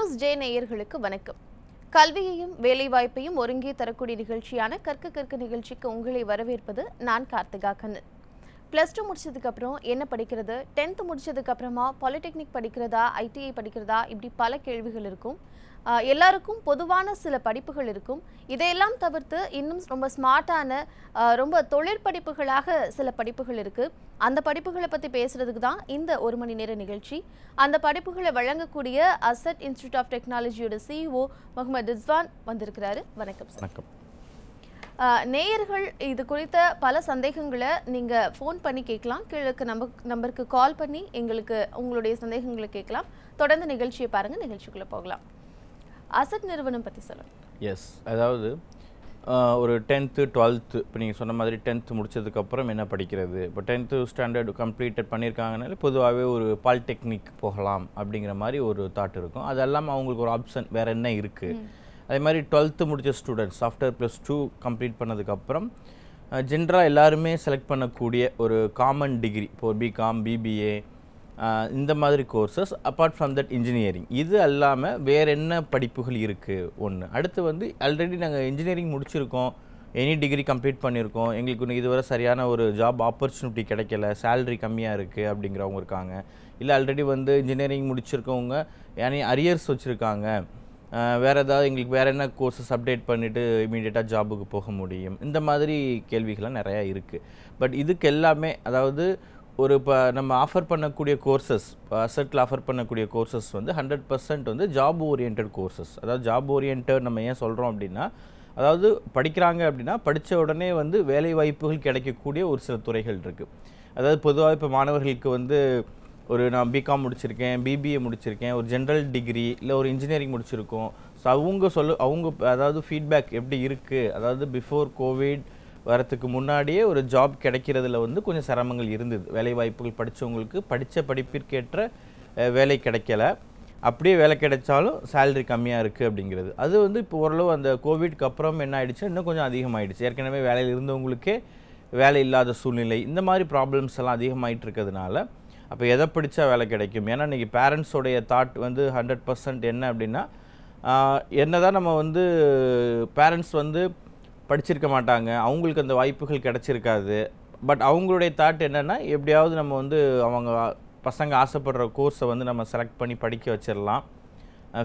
News J நேயர்களுக்கு வணக்கம். கல்வியையும் வேலைவாய்ப்பையும் ஒருங்கே தரக்கூடிய நிகழ்ச்சியான கற்க நிகழ்ச்சிக்கு உங்களை வரவேற்பது நான் கார்த்திகா கண்ணன். +2 முடிச்சதுக்கு அப்புறம் என்ன படிக்கிறது, 10th முடிச்சதுக்கு அப்புறமா பாலிடெக்னிக் படிக்கிறதா, ஐடிஐ படிக்கிறதா, இப்படி பல கேள்விகள் இருக்கும். எல்லாருக்கும் பொதுவான சில படிப்புகள் இருக்கும். இதையெல்லாம் தவிர்த்து இன்னும் ரொம்ப ஸ்மார்ட்டான ரொம்ப தொழில் படிப்புகளாக சில படிப்புகள் இருக்கு. அந்த படிப்புகளை பற்றி பேசுறதுக்கு தான் இந்த 1 மணி நேர நிகழ்ச்சி. அந்த படிப்புகளை வழங்கக்கூடிய அசட் இன்ஸ்டிடியூட் ஆஃப் டெக்னாலஜியோட சிஇஓ முகமது ரிஸ்வான் வந்திருக்கிறாரு. வணக்கம் சார். வணக்கம். நேயர்கள் இது குறித்த பல சந்தேகங்களை நீங்கள் ஃபோன் பண்ணி கேட்கலாம். கீழே நம்பருக்கு கால் பண்ணி எங்களுக்கு உங்களுடைய சந்தேகங்களை கேட்கலாம். தொடர்ந்து நிகழ்ச்சியை பாருங்கள். நிகழ்ச்சிக்குள்ளே போகலாம். அசட் நிறுவனம் பற்றி சொல்லுங்கள். எஸ், அதாவது ஒரு 10th 12th இப்போ நீங்கள் சொன்ன மாதிரி 10th முடிச்சதுக்கப்புறம் என்ன படிக்கிறது, இப்போ 10th ஸ்டாண்டர்ட் கம்ப்ளீட்டட் பண்ணியிருக்காங்கனாலே பொதுவாகவே ஒரு பாலிடெக்னிக் போகலாம் அப்படிங்கிற மாதிரி ஒரு தாட் இருக்கும். அது இல்லாமல் அவங்களுக்கு ஒரு ஆப்ஷன் வேறு என்ன இருக்குது. அதே மாதிரி 12th முடித்த ஸ்டூடெண்ட்ஸ் ஆஃப்டர் +2 கம்ப்ளீட் பண்ணதுக்கப்புறம் ஜென்ரலாக எல்லாருமே செலக்ட் பண்ணக்கூடிய ஒரு காமன் டிகிரி, இப்போ பிகாம், பிபிஏ, இந்த மாதிரி courses. Apart from that engineering, இது அல்லாமல் வேறு என்ன படிப்புகள் இருக்குது ஒன்று. அடுத்து வந்து ஆல்ரெடி நாங்கள் இன்ஜினியரிங் முடிச்சிருக்கோம், எனி டிகிரி கம்ப்ளீட் பண்ணியிருக்கோம், எங்களுக்கு இதுவரை சரியான ஒரு ஜாப் ஆப்பர்ச்சுனிட்டி கிடைக்கல, சேலரி கம்மியாக இருக்குது அப்படிங்கிறவங்க இருக்காங்க. இல்லை ஆல்ரெடி வந்து இன்ஜினியரிங் முடிச்சிருக்கவங்க ஏன்னா அரியர்ஸ் வச்சுருக்காங்க, வேறு ஏதாவது எங்களுக்கு வேறு என்ன கோர்சஸ் அப்டேட் பண்ணிவிட்டு இமீடியட்டாக ஜாபுக்கு போக முடியும். இந்த மாதிரி கேள்விகள்லாம் நிறையா இருக்குது. பட் இதுக்கு எல்லாமே அதாவது ஒரு இப்போ நம்ம ஆஃபர் பண்ணக்கூடிய கோர்சஸ், அசட்டில் ஆஃபர் பண்ணக்கூடிய கோர்சஸ் வந்து 100% வந்து ஜாப் ஓரியன்ட் கோர்சஸ். அதாவது ஜாப் ஓரியன்ட் நம்ம ஏன் சொல்கிறோம் அப்படின்னா, அதாவது படிக்கிறாங்க அப்படின்னா படித்த உடனே வந்து வேலை வாய்ப்புகள் கிடைக்கக்கூடிய ஒரு சில துறைகள் இருக்குது. அதாவது பொதுவாக இப்போ மாணவர்களுக்கு வந்து நான் பிகாம் முடிச்சிருக்கேன், பிபிஏ முடிச்சிருக்கேன், ஒரு ஜென்ரல் டிகிரி இல்லை ஒரு இன்ஜினியரிங் முடிச்சிருக்கோம். ஸோ அவங்க அதாவது ஃபீட்பேக் எப்படி இருக்குது, அதாவது பிஃபோர் கோவிட் வரத்துக்கு முன்னாடியே ஒரு ஜாப் கிடைக்கிறதுல வந்து கொஞ்சம் சிரமங்கள் இருந்தது. வேலை வாய்ப்புகள் படித்தவங்களுக்கு படித்த படிப்பிற்கேற்ற வேலை கிடைக்கல, அப்படியே வேலை கிடைச்சாலும் சேலரி கம்மியாக இருக்குது அப்படிங்கிறது. அது வந்து இப்போ ஓரளவு அந்த கோவிட்க்கு அப்புறம் என்ன ஆகிடுச்சு, இன்னும் கொஞ்சம் அதிகமாகிடுச்சு. ஏற்கனவே வேலையில் இருந்தவங்களுக்கே வேலை இல்லாத சூழ்நிலை, இந்த மாதிரி ப்ராப்ளம்ஸ் எல்லாம் அதிகமாகிட்டு இருக்கிறதுனால அப்போ எதை படித்தா வேலை கிடைக்கும். ஏன்னா இன்றைக்கி பேரண்ட்ஸோடைய தாட் வந்து 100% என்ன அப்படின்னா, என்ன தான் நம்ம வந்து பேரண்ட்ஸ் வந்து படிச்சிருக்க மாட்டாங்க, அவங்களுக்கு அந்த வாய்ப்புகள் கிடச்சிருக்காது. பட் அவங்களுடைய தாட் என்னென்னா, எப்படியாவது நம்ம வந்து அவங்க பசங்க ஆசைப்படுற கோர்ஸை வந்து நம்ம செலக்ட் பண்ணி படிக்க வச்சிடலாம்,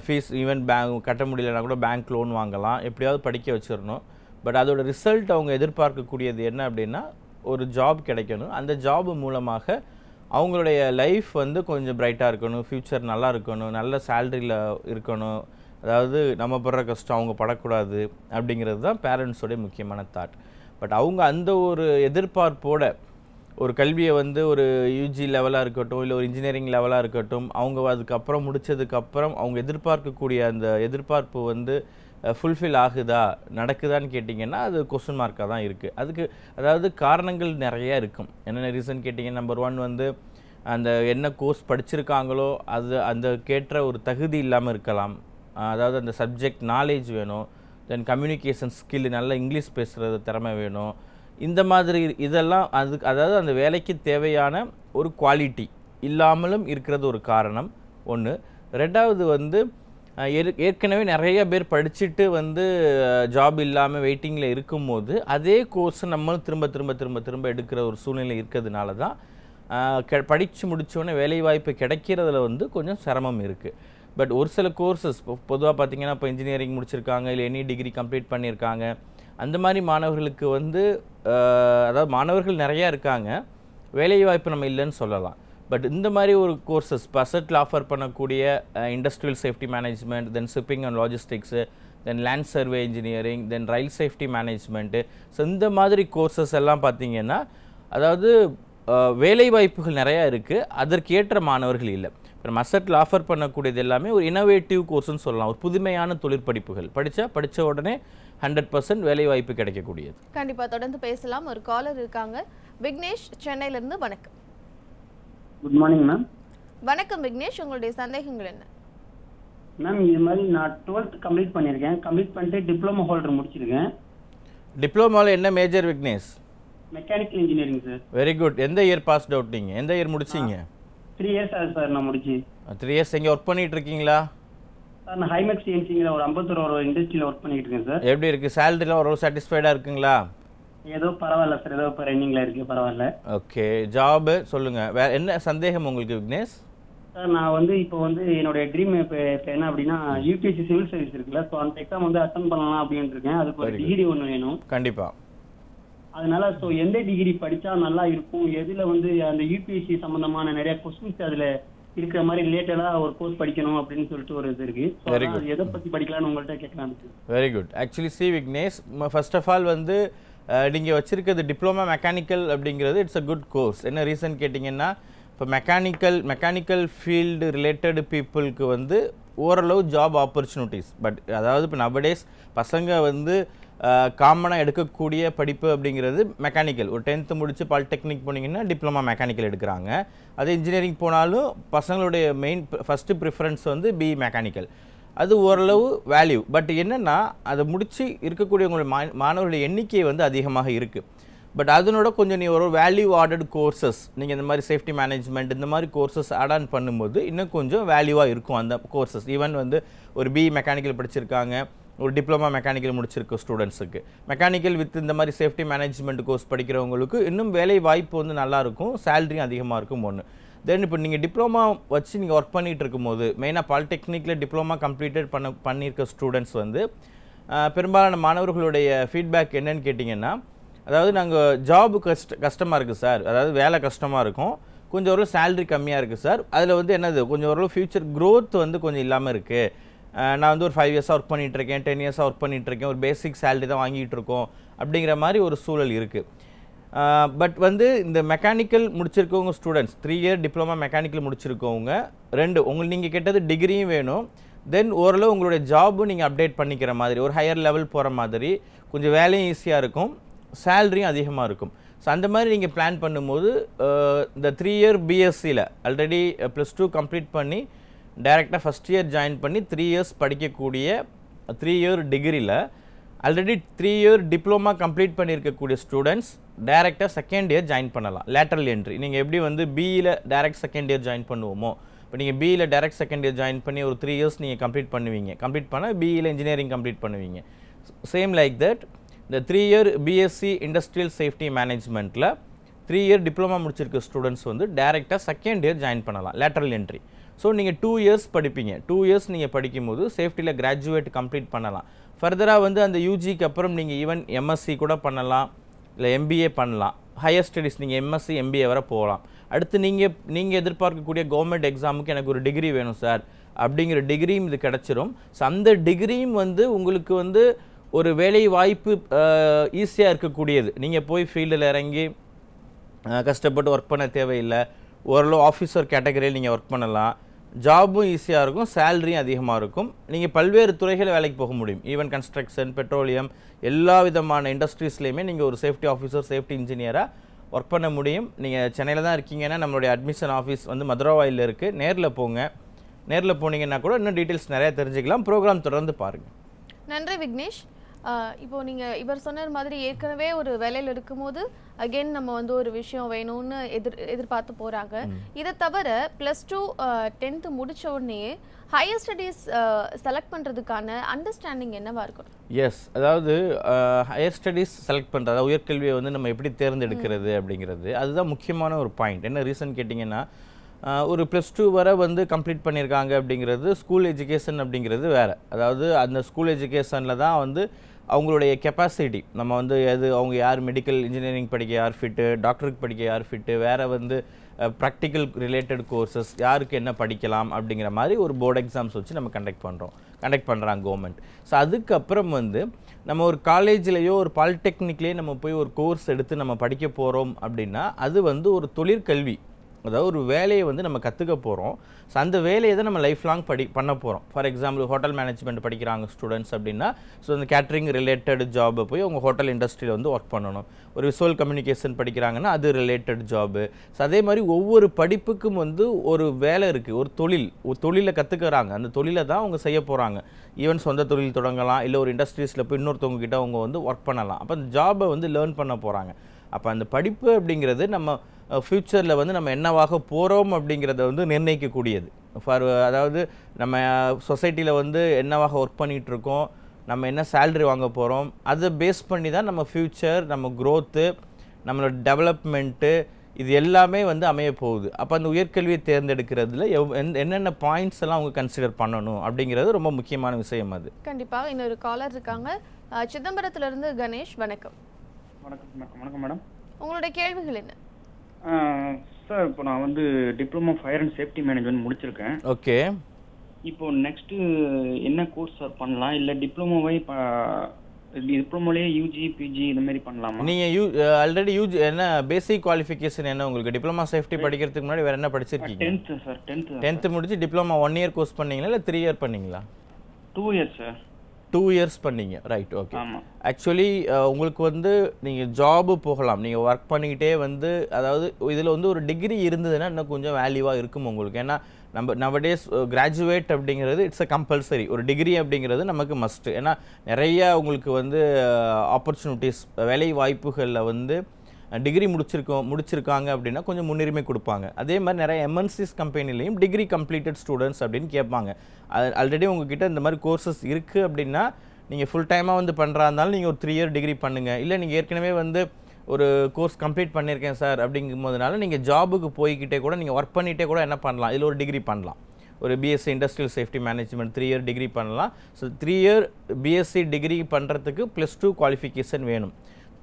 ஃபீஸ் ஈவன் கட்ட முடியலனா கூட பேங்க் லோன் வாங்கலாம், எப்படியாவது படிக்க வச்சிடணும். பட் அதோட ரிசல்ட் அவங்க எதிர்பார்க்கக்கூடியது என்ன அப்படின்னா, ஒரு ஜாப் கிடைக்கணும், அந்த ஜாப் மூலமாக அவங்களுடைய லைஃப் வந்து கொஞ்சம் பிரைட்டாக இருக்கணும், ஃப்யூச்சர் நல்லா இருக்கணும், நல்ல சேலரியில் இருக்கணும், அதாவது நம்ம படுற கஷ்டம் அவங்க படக்கூடாது அப்படிங்கிறது தான் பேரண்ட்ஸோடைய முக்கியமான தாட். பட் அவங்க அந்த ஒரு எதிர்பார்ப்போட ஒரு கல்வியை வந்து ஒரு யூஜி லெவலாக இருக்கட்டும் இல்லை ஒரு இன்ஜினியரிங் லெவலாக இருக்கட்டும், அவங்க அதுக்கப்புறம் முடித்ததுக்கப்புறம் அவங்க எதிர்பார்க்கக்கூடிய அந்த எதிர்பார்ப்பு வந்து ஃபுல்ஃபில் ஆகுதா, நடக்குதான்னு கேட்டிங்கன்னா அது கொஸ்டின் மார்க்காக தான் இருக்குது. அதுக்கு அதாவது காரணங்கள் நிறையா இருக்கும். என்னென்ன ரீசன் கேட்டிங்கன்னா, நம்பர் 1 வந்து அந்த என்ன கோர்ஸ் படிச்சிருக்காங்களோ அது அந்த கேட்ட ஒரு தகுதி இல்லாமல் இருக்கலாம். அதாவது அந்த சப்ஜெக்ட் நாலேஜ் வேணும், தென் கம்யூனிகேஷன் ஸ்கில், நல்ல இங்கிலீஷ் பேசுகிறது திறமை வேணும். இந்த மாதிரி இதெல்லாம் அதாவது அந்த வேலைக்கு தேவையான ஒரு குவாலிட்டி இல்லாமலும் இருக்கிறது ஒரு காரணம் ஒன்று. ரெண்டாவது வந்து ஏற்கனவே நிறைய பேர் படிச்சுட்டு வந்து ஜாப் இல்லாமல் வெயிட்டிங்கில் இருக்கும்போது அதே கோர்ஸை நம்ம திரும்ப எடுக்கிற ஒரு சூழ்நிலை இருக்கிறதுனால தான் படித்து முடித்தோடனே வேலைவாய்ப்பு கிடைக்கிறதுல வந்து கொஞ்சம் சிரமம் இருக்குது. பட் ஒரு சில கோர்சஸ் பொதுவாக பார்த்திங்கன்னா, இப்போ இன்ஜினியரிங் முடிச்சிருக்காங்க இல்லை எனி டிகிரி கம்ப்ளீட் பண்ணியிருக்காங்க, அந்த மாதிரி மாணவர்களுக்கு வந்து அதாவது மாணவர்கள் நிறையா இருக்காங்க, வேலைவாய்ப்பு நம்ம இல்லைன்னு சொல்லலாம். பட் இந்த மாதிரி ஒரு கோர்சஸ் இப்போ அசட்டில் ஆஃபர் பண்ணக்கூடிய industrial safety management, then shipping and logistics, then land survey engineering, then rail safety management, so இந்த மாதிரி கோர்சஸ் எல்லாம் பார்த்திங்கன்னா அதாவது வேலை வாய்ப்புகள் நிறையா இருக்குது, அதற்கேற்ற மாணவர்கள் இல்லை. இப்போ நம்ம அசட்டில் ஆஃபர் பண்ணக்கூடியது எல்லாமே ஒரு இனோவேட்டிவ் கோர்ஸ்னு சொல்லலாம், ஒரு புதுமையான தொழிற்படிப்புகள் படித்த உடனே 100% வேலை வாய்ப்பு கிடைக்கக்கூடியது. கண்டிப்பாக தொடர்ந்து பேசலாம். ஒரு காலர் இருக்காங்க, விக்னேஷ் சென்னையிலிருந்து. வணக்கம். Good morning ma'am. வணக்கம் விக்னேஷ், உங்களுடைய சந்தேகங்கள் என்ன? மேம் இது மாதிரி நான் 12th கம்ப்ளீட் பண்ணியிருக்கேன், கம்ப்ளீட் பண்ணிட்டு டிப்ளமோ ஹோல்டர் முடிச்சிருக்கேன். டிப்ளமோவில் என்ன major Vignesh? Mechanical engineering sir. Very good. எந்த இயர் பாஸ்ட் அவுட் நீங்கள்? எந்த இயர் முடிச்சிங்க? 3 இயர்ஸ் ஆகுது சார் நான் முடிச்சு. 3 இயர்ஸ் எங்கே ஒர்க் பண்ணிட்டு இருக்கீங்களா? சார் நான் ஹைமேக்ஸ் சிஎன்சிங்கிற ஒரு அம்பத்தூர் ஒரு இண்டஸ்ட்ரியில் ஒர்க் பண்ணிட்டு இருக்கேன் சார். எப்படி இருக்குது? சேலரிலாம் ஓரளவு சாட்டிஸ்ஃபைடாக இருக்குங்களா? ஏதோ பரவாயில்ல சார், ஏதோ இப்போ ரன்னிங்கில் இருக்குது, பரவாயில்ல. ஓகே, ஜாபு சொல்லுங்கள். வேறு என்ன சந்தேகம் உங்களுக்கு விக்னேஷ்? சார் நான் வந்து இப்போ வந்து என்னுடைய ட்ரீம் இப்போ என்ன அப்படின்னா யூபிஎஸ்சி சிவில் சர்வீஸ் இருக்குல்ல, ஸோ அந்த எக்ஸாம் வந்து அட்டன் பண்ணலாம் அப்படின்னு இருக்கேன். அதுக்கு ஒரு டிகிரி ஒன்று வேணும். கண்டிப்பாக. அதனால ஸோ எந்த டிகிரி படித்தா நல்லா இருக்கும், எதில் வந்து அந்த யூபிஎஸ்சி சம்மந்தமான நிறைய கொஸ்டின்ஸ் அதில் இருக்கிற மாதிரி ரிலேட்டடாக ஒரு கோர்ஸ் படிக்கணும் அப்படின்னு சொல்லிட்டு ஒரு இது இருக்கு. Very good. எதை பற்றி படிக்கலாம்னு உங்கள்கிட்ட கேட்கலாம். Very good. Actually C Vignesh, first of all வந்து நீங்கள் வச்சிருக்கிறது டிப்ளமா மெக்கானிக்கல் அப்படிங்கிறது இட்ஸ் அ குட் கோர்ஸ். என்ன ரீசன் கேட்டிங்கன்னா, இப்போ மெக்கானிக்கல் ஃபீல்டு ரிலேட்டட் பீப்புளுக்கு வந்து ஓரளவு ஜாப் ஆப்பர்ச்சுனிட்டிஸ். பட் அதாவது இப்போ நவடேஸ் பசங்க வந்து காமனாக எடுக்கக்கூடிய படிப்பு அப்படிங்கிறது மெக்கானிக்கல். ஒரு 10th முடித்து பாலிடெக்னிக் போனீங்கன்னா டிப்ளமா மெக்கானிக்கல் எடுக்கிறாங்க. அதே இன்ஜினியரிங் போனாலும் பசங்களுடைய மெயின் ஃபஸ்ட்டு ப்ரிஃபரன்ஸ் வந்து பிஇ மெக்கானிக்கல். அது ஓரளவு வேல்யூ. பட் என்னென்னா அதை முடித்து இருக்கக்கூடியவங்களுடைய மாணவர்களுடைய எண்ணிக்கை வந்து அதிகமாக இருக்குது. பட் அதனோட கொஞ்சம் நீ ஒரு வேல்யூ ஆடட் கோர்சஸ், நீங்கள் இந்த மாதிரி சேஃப்டி மேனேஜ்மெண்ட் இந்த மாதிரி கோர்சஸ் ஆட் ஆன் பண்ணும்போது இன்னும் கொஞ்சம் வேல்யூவாக இருக்கும் அந்த கோர்சஸ். ஈவன் வந்து ஒரு பிஇ மெக்கானிக்கல் படிச்சிருக்காங்க, ஒரு டிப்ளமா மெக்கானிக்கல் முடிச்சிருக்க ஸ்டூடெண்ட்ஸுக்கு மெக்கானிக்கல் வித் இந்த மாதிரி சேஃப்டி மேனேஜ்மெண்ட் கோர்ஸ் படிக்கிறவங்களுக்கு இன்னும் வேலை வாய்ப்பு வந்து நல்லாயிருக்கும், சேலரியும் அதிகமாக இருக்கும். ஒன்று. தென் இப்போ நீங்கள் டிப்ளமா வச்சு நீங்கள் ஒர்க் பண்ணிகிட்டு இருக்கும்போது மெயினாக பாலிடெக்னிக்கில் டிப்ளமா கம்ப்ளீட்டட் பண்ணியிருக்க ஸ்டூடெண்ட்ஸ் வந்து பெரும்பாலான மாணவர்களுடைய ஃபீட்பேக் என்னன்னு கேட்டிங்கன்னா, அதாவது நாங்கள் ஜாபு கஷ்டமாக இருக்குது சார், அதாவது வேலை கஷ்டமாக இருக்கும், கொஞ்சம் ஓரளவு சேலரி கம்மியாக இருக்குது சார், அதில் வந்து என்னது கொஞ்சம் ஓரளவு ஃப்யூச்சர் க்ரோத் வந்து கொஞ்சம் இல்லாமல் இருக்குது. நான் வந்து ஒரு 5 இயர்ஸாக ஒர்க் பண்ணிகிட்ருக்கேன், 10 இயர்ஸாக ஒர்க் பண்ணிகிட்ருக்கேன், ஒரு பேசிக் சேலரி தான் வாங்கிட்டு இருக்கோம் அப்படிங்கிற மாதிரி ஒரு சூழல் இருக்குது. பட் வந்து இந்த மெக்கானிக்கல் முடிச்சிருக்கவங்க ஸ்டூடெண்ட்ஸ் 3 இயர் டிப்ளமா மெக்கானிக்கல் முடிச்சிருக்கவங்க உங்களுக்கு நீங்கள் கேட்டது டிகிரியும் வேணும், தென் ஓரளவு உங்களுடைய ஜாபும் நீங்கள் அப்டேட் பண்ணிக்கிற மாதிரி ஒரு ஹையர் லெவல் போகிற மாதிரி கொஞ்சம் வேலையும் ஈஸியாக இருக்கும், சேலரியும் அதிகமாக இருக்கும். ஸோ அந்த மாதிரி நீங்கள் பிளான் பண்ணும்போது இந்த 3 இயர் பிஎஸ்சியில் ஆல்ரெடி +2 கம்ப்ளீட் பண்ணி டைரெக்டாக ஃபஸ்ட் இயர் ஜாயின் பண்ணி 3 இயர்ஸ் படிக்கக்கூடிய 3 இயர் டிகிரியில் ஆல்ரெடி 3 இயர் டிப்ளமா கம்ப்ளீட் பண்ணியிருக்கக்கூடிய ஸ்டூடெண்ட்ஸ் டைரெக்டாக செகண்ட் இயர் ஜாயின் பண்ணலாம். Lateral entry. நீங்கள் எப்படி வந்து பிஇயில் டைரக்ட் செகண்ட் இயர் ஜாயின் பண்ணுவோமோ, இப்போ நீங்கள் பிஇயில் டைரக்ட் செகண்ட் இயர் ஜாயின் பண்ணி ஒரு 3 இயர்ஸ் நீங்கள் கம்ப்ளீட் பண்ணுவீங்க, கம்ப்ளீட் பண்ணால் பிஇயில் இன்ஜினியரிங் கம்ப்ளீட் பண்ணுவீங்க. சேம் லைக் தட் இந்த 3 இயர் பிஎஸ்சி இண்டஸ்ட்ரியல் சேஃப்டி மேனேஜ்மெண்ட்டில் 3 இயர் டிப்ளமா முடிச்சிருக்க ஸ்டூடெண்ட்ஸ் வந்து டைரெக்டாக செகண்ட் இயர் ஜாயின் பண்ணலாம், லேட்டரல் என்ட்ரி. ஸோ நீங்கள் 2 இயர்ஸ் படிப்பீங்க. 2 இயர்ஸ் நீங்கள் படிக்கும்போது சேஃப்டியில் கிராஜுவேட் கம்ப்ளீட் பண்ணலாம். ஃபர்தராக வந்து அந்த யூஜிக்கு அப்புறம் நீங்கள் ஈவன் எம்எஸ்சி கூட பண்ணலாம், இல்லை எம்பிஏ பண்ணலாம். ஹையர் ஸ்டடீஸ் நீங்கள் எம்எஸ்சி எம்பிஏ வரை போகலாம். அடுத்து நீங்கள் எதிர்பார்க்கக்கூடிய கவர்மெண்ட் எக்ஸாமுக்கு எனக்கு ஒரு டிகிரி வேணும் சார் அப்படிங்கிற டிகிரியும் இது கிடச்சிரும். ஸோ அந்த டிகிரியும் வந்து உங்களுக்கு வந்து ஒரு வேலை வாய்ப்பு ஈஸியாக இருக்கக்கூடியது. நீங்கள் போய் ஃபீல்டில் இறங்கி கஷ்டப்பட்டு ஒர்க் பண்ண தேவையில்லை, ஓரளவு ஆஃபீஸர் கேட்டகரியில் நீங்கள் ஒர்க் பண்ணலாம், ஜாபும் ஈஸியாக இருக்கும், சேலரியும் அதிகமாக இருக்கும். நீங்கள் பல்வேறு துறைகளில் வேலைக்கு போக முடியும். ஈவன் கன்ஸ்ட்ரக்ஷன், பெட்ரோலியம், எல்லா விதமான இண்டஸ்ட்ரீஸ்லேயுமே நீங்கள் ஒரு சேஃப்டி ஆஃபீஸர், சேஃப்டி இன்ஜினியராக ஒர்க் பண்ண முடியும். நீங்கள் சென்னையில் தான் இருக்கீங்கன்னா நம்மளுடைய அட்மிஷன் ஆஃபீஸ் வந்து மதுரவாயில் இருக்குது, நேரில் போங்க. நேரில் போனீங்கன்னா கூட இன்னும் டீட்டெயில்ஸ் நிறையா தெரிஞ்சுக்கலாம். ப்ரோக்ராம் தொடர்ந்து பாருங்கள். நன்றி விக்னேஷ். இப்போ நீங்கள் இவர் சொன்ன மாதிரி ஏற்கனவே ஒரு வேலையில் இருக்கும்போது அகெயின் நம்ம வந்து ஒரு விஷயம் வேணும்னு எதிர்பார்த்து போகிறாங்க. இதை தவிர +2 10th முடித்த உடனே ஹையர் ஸ்டடீஸ் செலக்ட் பண்ணுறதுக்கான அண்டர்ஸ்டாண்டிங் என்னவா இருக்கும்? எஸ், அதாவது ஹையர் ஸ்டடீஸ் செலக்ட் பண்ணுறது, அதாவது உயர்கல்வியை வந்து நம்ம எப்படி தேர்ந்தெடுக்கிறது அப்படிங்கிறது அதுதான் முக்கியமான ஒரு பாயிண்ட். என்ன ரீசன் கேட்டிங்கன்னா, ஒரு +2 வரை வந்து கம்ப்ளீட் பண்ணியிருக்காங்க அப்படிங்கிறது ஸ்கூல் எஜுகேஷன் அப்படிங்கிறது வேறு. அதாவது அந்த ஸ்கூல் எஜுகேஷனில் தான் வந்து அவங்களுடைய கெப்பாசிட்டி நம்ம வந்து அவங்க யார் மெடிக்கல் இன்ஜினியரிங் படிக்க யார் ஃபிட்டு, டாக்டருக்கு படிக்க யார் ஃபிட்டு, வேறு வந்து ப்ராக்டிக்கல் ரிலேட்டட் கோர்சஸ் யாருக்கு என்ன படிக்கலாம் அப்படிங்கிற மாதிரி ஒரு போர்டு எக்ஸாம்ஸ் வச்சு நம்ம கண்டக்ட் பண்ணுறாங்க கவர்மெண்ட். ஸோ அதுக்கப்புறம் வந்து நம்ம ஒரு காலேஜ்லேயோ ஒரு பாலிடெக்னிக்லேயோ நம்ம போய் ஒரு கோர்ஸ் எடுத்து நம்ம படிக்க போகிறோம் அப்படின்னா அது வந்து ஒரு தொழிற்கல்வி. அதாவது ஒரு வேலையை வந்து நம்ம கற்றுக்க போகிறோம். ஸோ அந்த வேலையை தான் நம்ம லைஃப் லாங் பண்ண போகிறோம். ஃபார் எக்ஸாம்பிள் ஹோட்டல் மேனேஜ்மெண்ட் படிக்கிறாங்க ஸ்டூடெண்ட்ஸ் அப்படின்னா, ஸோ அந்த கேட்ரிங் ரிலேட்டட் ஜாபை போய் அவங்க ஹோட்டல் இண்டஸ்ட்ரியில் வந்து ஒர்க் பண்ணணும். ஒரு விசுவல் கம்யூனிகேஷன் படிக்கிறாங்கன்னா அது ரிலேட்டட் ஜாபு. ஸோ அதே மாதிரி ஒவ்வொரு படிப்புக்கும் வந்து ஒரு வேலை இருக்குது, ஒரு தொழிலை கற்றுக்கிறாங்க. அந்த தொழிலை தான் அவங்க செய்ய போகிறாங்க. ஈவன் சொந்த தொழில் தொடங்கலாம், இல்லை ஒரு இண்டஸ்ட்ரீஸில் போய் இன்னொருத்தவங்க கிட்ட அவங்க வந்து ஒர்க் பண்ணலாம். அப்போ அந்த ஜாபை வந்து லேர்ன் பண்ண போகிறாங்க. அப்போ அந்த படிப்பு அப்படிங்கிறது நம்ம ஃப்யூச்சரில் வந்து நம்ம என்னவாக போகிறோம் அப்படிங்கிறத வந்து நிர்ணயிக்கக்கூடியது. அதாவது நம்ம சொசைட்டியில் வந்து என்னவாக ஒர்க் பண்ணிகிட்ருக்கோம், நம்ம என்ன சேலரி வாங்க போகிறோம், அதை பேஸ் பண்ணி தான் நம்ம ஃப்யூச்சர், நம்ம க்ரோத்து, நம்மளோட டெவலப்மெண்ட்டு இது எல்லாமே வந்து அமைய போகுது. அப்போ அந்த உயர்கல்வியை தேர்ந்தெடுக்கிறதுல என்னென்ன பாயிண்ட்ஸ் எல்லாம் அவங்க கன்சிடர் பண்ணணும் அப்படிங்கிறது ரொம்ப முக்கியமான விஷயம் அது. கண்டிப்பாக. இன்னொரு காலர் இருக்காங்க. சிதம்பரத்திலிருந்து கணேஷ். வணக்கம். வணக்கம் மேடம். உங்களுடைய கேள்விகள் என்ன? சார், இப்போ நான் வந்து diploma fire and safety management முடிச்சிருக்கேன். ஓகே. இப்போ நெக்ஸ்ட்டு என்ன கோர்ஸ் சார் பண்ணலாம்? இல்லை டிப்ளமோலேயே யூஜி பிஜி இந்த மாதிரி பண்ணலாமா? நீங்கள் ஆல்ரெடி யூஜி என்ன பேசிக் குவாலிஃபிகேஷன் என்ன உங்களுக்கு? டிப்ளமா சேஃப்டி படிக்கிறதுக்கு முன்னாடி வேறு என்ன படிச்சிருக்கீங்க? 10th sir. 10th முடிச்சு டிப்ளமா 1 இயர் கோர்ஸ் பண்ணீங்களா இல்லை 3 இயர் பண்ணீங்களா? 2 இயர்ஸ் சார். 2 இயர்ஸ் பண்ணீங்க, ரைட். ஓகே. ஆமாம். ஆக்சுவலி உங்களுக்கு வந்து நீங்கள் ஜாபு போகலாம், நீங்கள் ஒர்க் பண்ணிக்கிட்டே வந்து, அதாவது இதில் வந்து ஒரு டிகிரி இருந்ததுன்னா இன்னும் கொஞ்சம் வேல்யூவாக இருக்கும் உங்களுக்கு. ஏன்னா நம்ம நவடேஸ் கிராஜுவேட் அப்படிங்கிறது இட்ஸ் அ கம்பல்சரி. ஒரு டிகிரி அப்படிங்கிறது நமக்கு மஸ்ட்டு. ஏன்னா நிறைய உங்களுக்கு வந்து ஆப்பர்ச்சுனிட்டிஸ், வேலை வாய்ப்புகளில் வந்து டிகிரி முடிச்சிருக்காங்க அப்படின்னா கொஞ்சம் முன்னுரிமை கொடுப்பாங்க. அதே மாதிரி நிறைய எம்என்சிஸ் கம்பெனிலையும் டிகிரி கம்ப்ளீட்டட் ஸ்டூடெண்ட்ஸ் அப்படின்னு கேட்பாங்க. ஆல்ரெடி உங்ககிட்ட இந்த மாதிரி கோர்சஸ் இருக்குது அப்படின்னா நீங்கள் ஃபுல் டைமாக வந்து பண்ணுறா இருந்தாலும் நீங்கள் ஒரு 3 இயர் டிகிரி பண்ணுங்கள். இல்லை நீங்கள் ஏற்கனவே வந்து ஒரு கோர்ஸ் கம்ப்ளீட் பண்ணியிருக்கேன் சார் அப்படிங்கும் போதுனால நீங்கள் ஜாபுக்கு போய்கிட்டே கூட நீங்கள் ஒர்க் பண்ணிகிட்டே கூட என்ன பண்ணலாம், இதில் ஒரு டிகிரி பண்ணலாம். ஒரு BSc industrial safety management 3 year degree பண்ணலாம். ஸோ 3 இயர் பிஎஸ்சி டிகிரி பண்ணுறதுக்கு +2 குவாலிஃபிகேஷன் வேணும்.